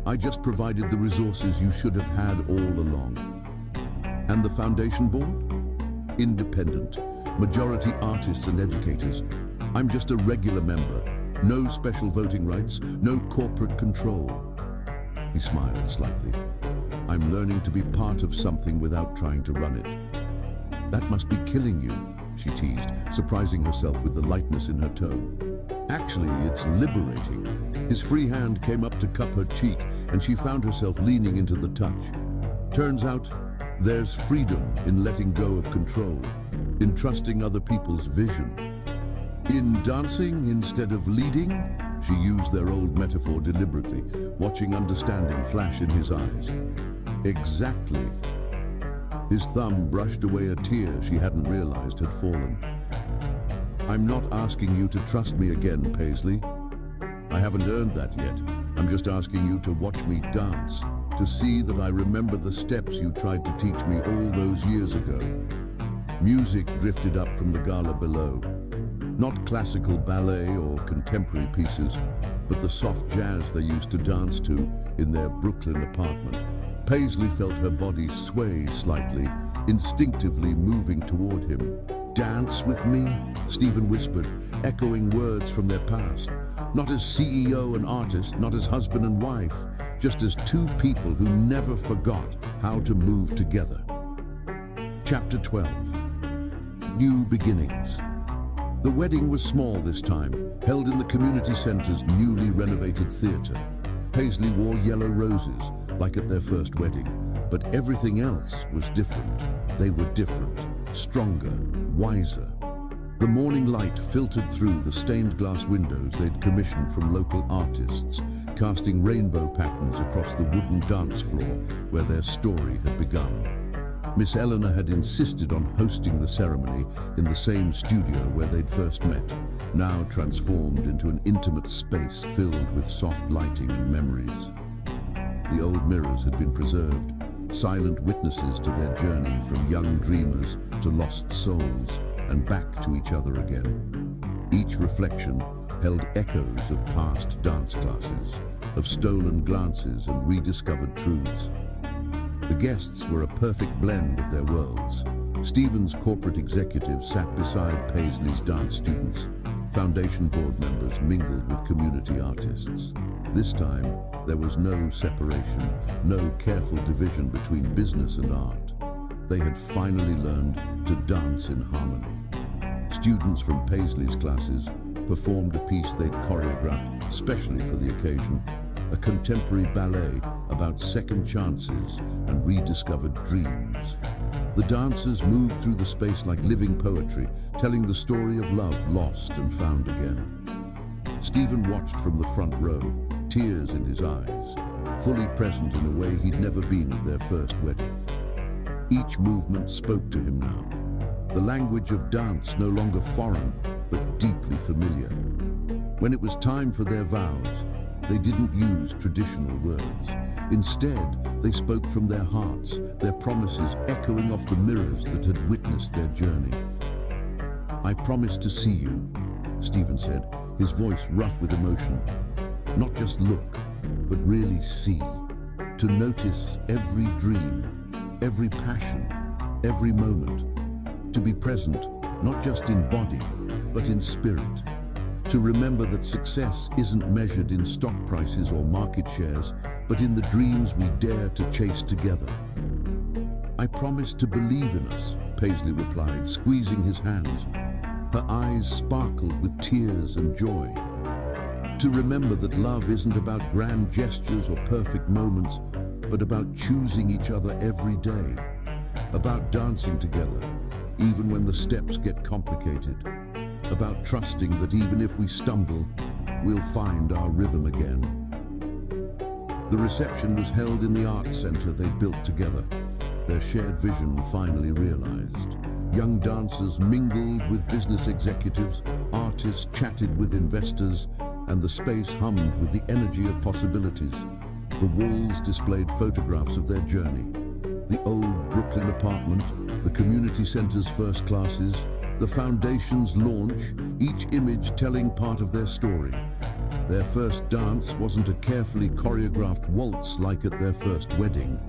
I just provided the resources you should have had all along. And the foundation board? Independent, majority artists and educators. I'm just a regular member. No special voting rights, no corporate control. He smiled slightly. I'm learning to be part of something without trying to run it. That must be killing you, she teased, surprising herself with the lightness in her tone. Actually, it's liberating. His free hand came up to cup her cheek, and she found herself leaning into the touch. Turns out, there's freedom in letting go of control, in trusting other people's vision. In dancing instead of leading, she used their old metaphor deliberately, watching understanding flash in his eyes. Exactly. His thumb brushed away a tear she hadn't realized had fallen. I'm not asking you to trust me again, Paisley. I haven't earned that yet. I'm just asking you to watch me dance, to see that I remember the steps you tried to teach me all those years ago. Music drifted up from the gala below. Not classical ballet or contemporary pieces, but the soft jazz they used to dance to in their Brooklyn apartment. Paisley felt her body sway slightly, instinctively moving toward him. Dance with me? Stephen whispered, echoing words from their past. Not as CEO and artist, not as husband and wife, just as two people who never forgot how to move together. Chapter 12. New Beginnings. The wedding was small this time, held in the community center's newly renovated theater. Paisley wore yellow roses, like at their first wedding, but everything else was different. They were different, stronger, wiser. The morning light filtered through the stained glass windows they'd commissioned from local artists, casting rainbow patterns across the wooden dance floor where their story had begun. Miss Eleanor had insisted on hosting the ceremony in the same studio where they'd first met, now transformed into an intimate space filled with soft lighting and memories. The old mirrors had been preserved, silent witnesses to their journey from young dreamers to lost souls and back to each other again. Each reflection held echoes of past dance classes, of stolen glances and rediscovered truths. The guests were a perfect blend of their worlds. Stephen's corporate executives sat beside Paisley's dance students. Foundation board members mingled with community artists. This time, there was no separation, no careful division between business and art. They had finally learned to dance in harmony. Students from Paisley's classes performed a piece they'd choreographed specially for the occasion, a contemporary ballet about second chances and rediscovered dreams. The dancers moved through the space like living poetry, telling the story of love lost and found again. Stephen watched from the front row, tears in his eyes, fully present in a way he'd never been at their first wedding. Each movement spoke to him now, the language of dance no longer foreign, but deeply familiar. When it was time for their vows, they didn't use traditional words. Instead, they spoke from their hearts, their promises echoing off the mirrors that had witnessed their journey. "I promise to see you," Stephen said, his voice rough with emotion. "Not just look, but really see. To notice every dream, every passion, every moment. To be present, not just in body, but in spirit. To remember that success isn't measured in stock prices or market shares, but in the dreams we dare to chase together." "I promise to believe in us," Paisley replied, squeezing his hands. Her eyes sparkled with tears and joy. "To remember that love isn't about grand gestures or perfect moments, but about choosing each other every day. About dancing together, even when the steps get complicated. About trusting that even if we stumble, we'll find our rhythm again." The reception was held in the art center they'd built together, their shared vision finally realized. Young dancers mingled with business executives, artists chatted with investors, and the space hummed with the energy of possibilities. The walls displayed photographs of their journey. The old Brooklyn apartment, the community center's first classes, the foundation's launch, each image telling part of their story. Their first dance wasn't a carefully choreographed waltz like at their first wedding.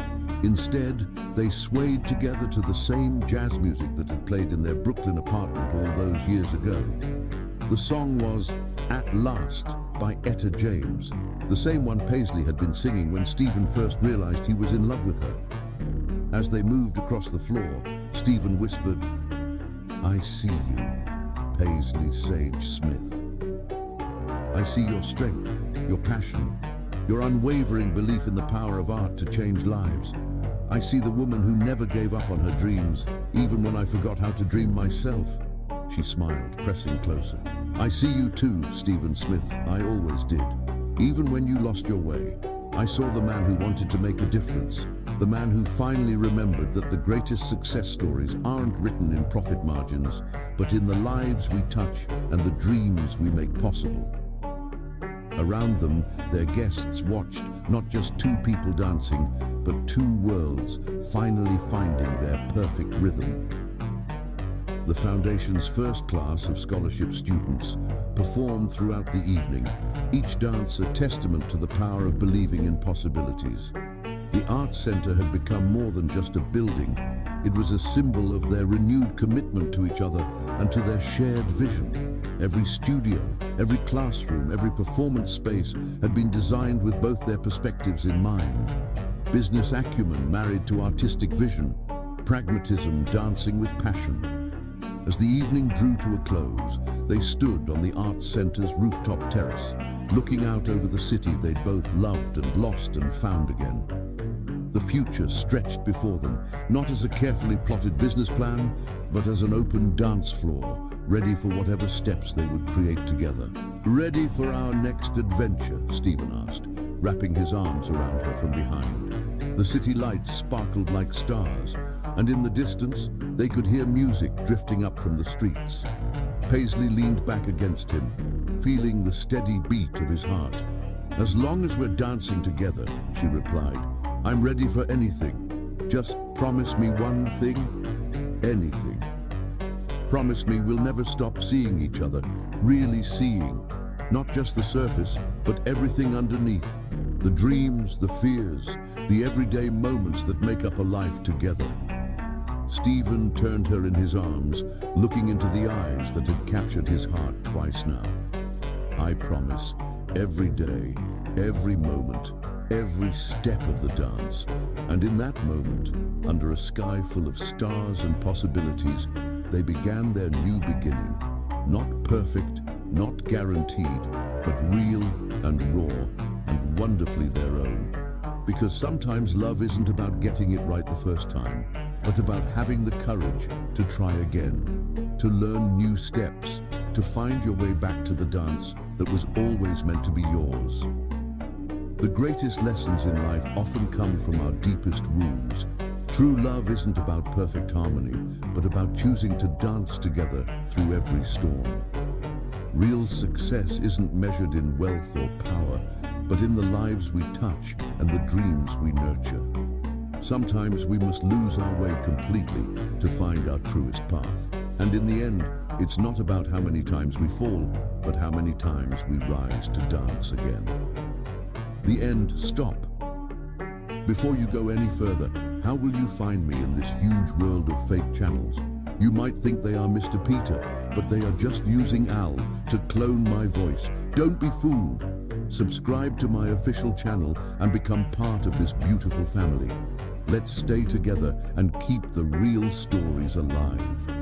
Instead, they swayed together to the same jazz music that had played in their Brooklyn apartment all those years ago. The song was "At Last" by Etta James, the same one Paisley had been singing when Stephen first realized he was in love with her. As they moved across the floor, Stephen whispered, "I see you, Paisley Sage Smith. I see your strength, your passion, your unwavering belief in the power of art to change lives. I see the woman who never gave up on her dreams, even when I forgot how to dream myself." She smiled, pressing closer. "I see you too, Stephen Smith. I always did. Even when you lost your way, I saw the man who wanted to make a difference. The man who finally remembered that the greatest success stories aren't written in profit margins, but in the lives we touch and the dreams we make possible." Around them, their guests watched not just two people dancing, but two worlds finally finding their perfect rhythm. The Foundation's first class of scholarship students performed throughout the evening, each dance a testament to the power of believing in possibilities. The Arts Center had become more than just a building. It was a symbol of their renewed commitment to each other and to their shared vision. Every studio, every classroom, every performance space had been designed with both their perspectives in mind. Business acumen married to artistic vision, pragmatism dancing with passion. As the evening drew to a close, they stood on the Arts Center's rooftop terrace, looking out over the city they'd both loved and lost and found again. The future stretched before them, not as a carefully plotted business plan, but as an open dance floor, ready for whatever steps they would create together. "Ready for our next adventure?" Stephen asked, wrapping his arms around her from behind. The city lights sparkled like stars, and in the distance, they could hear music drifting up from the streets. Paisley leaned back against him, feeling the steady beat of his heart. "As long as we're dancing together," she replied, "I'm ready for anything. Just promise me one thing, anything. Promise me we'll never stop seeing each other, really seeing, not just the surface, but everything underneath. The dreams, the fears, the everyday moments that make up a life together." Stephen turned her in his arms, looking into the eyes that had captured his heart twice now. "I promise, every day, every moment, every step of the dance." And in that moment, under a sky full of stars and possibilities, they began their new beginning. Not perfect, not guaranteed, but real and raw and wonderfully their own. Because sometimes love isn't about getting it right the first time, but about having the courage to try again, to learn new steps, to find your way back to the dance that was always meant to be yours. The greatest lessons in life often come from our deepest wounds. True love isn't about perfect harmony, but about choosing to dance together through every storm. Real success isn't measured in wealth or power, but in the lives we touch and the dreams we nurture. Sometimes we must lose our way completely to find our truest path. And in the end, it's not about how many times we fall, but how many times we rise to dance again. The end, stop. Before you go any further, how will you find me in this huge world of fake channels? You might think they are Mr. Peter, but they are just using Al to clone my voice. Don't be fooled. Subscribe to my official channel and become part of this beautiful family. Let's stay together and keep the real stories alive.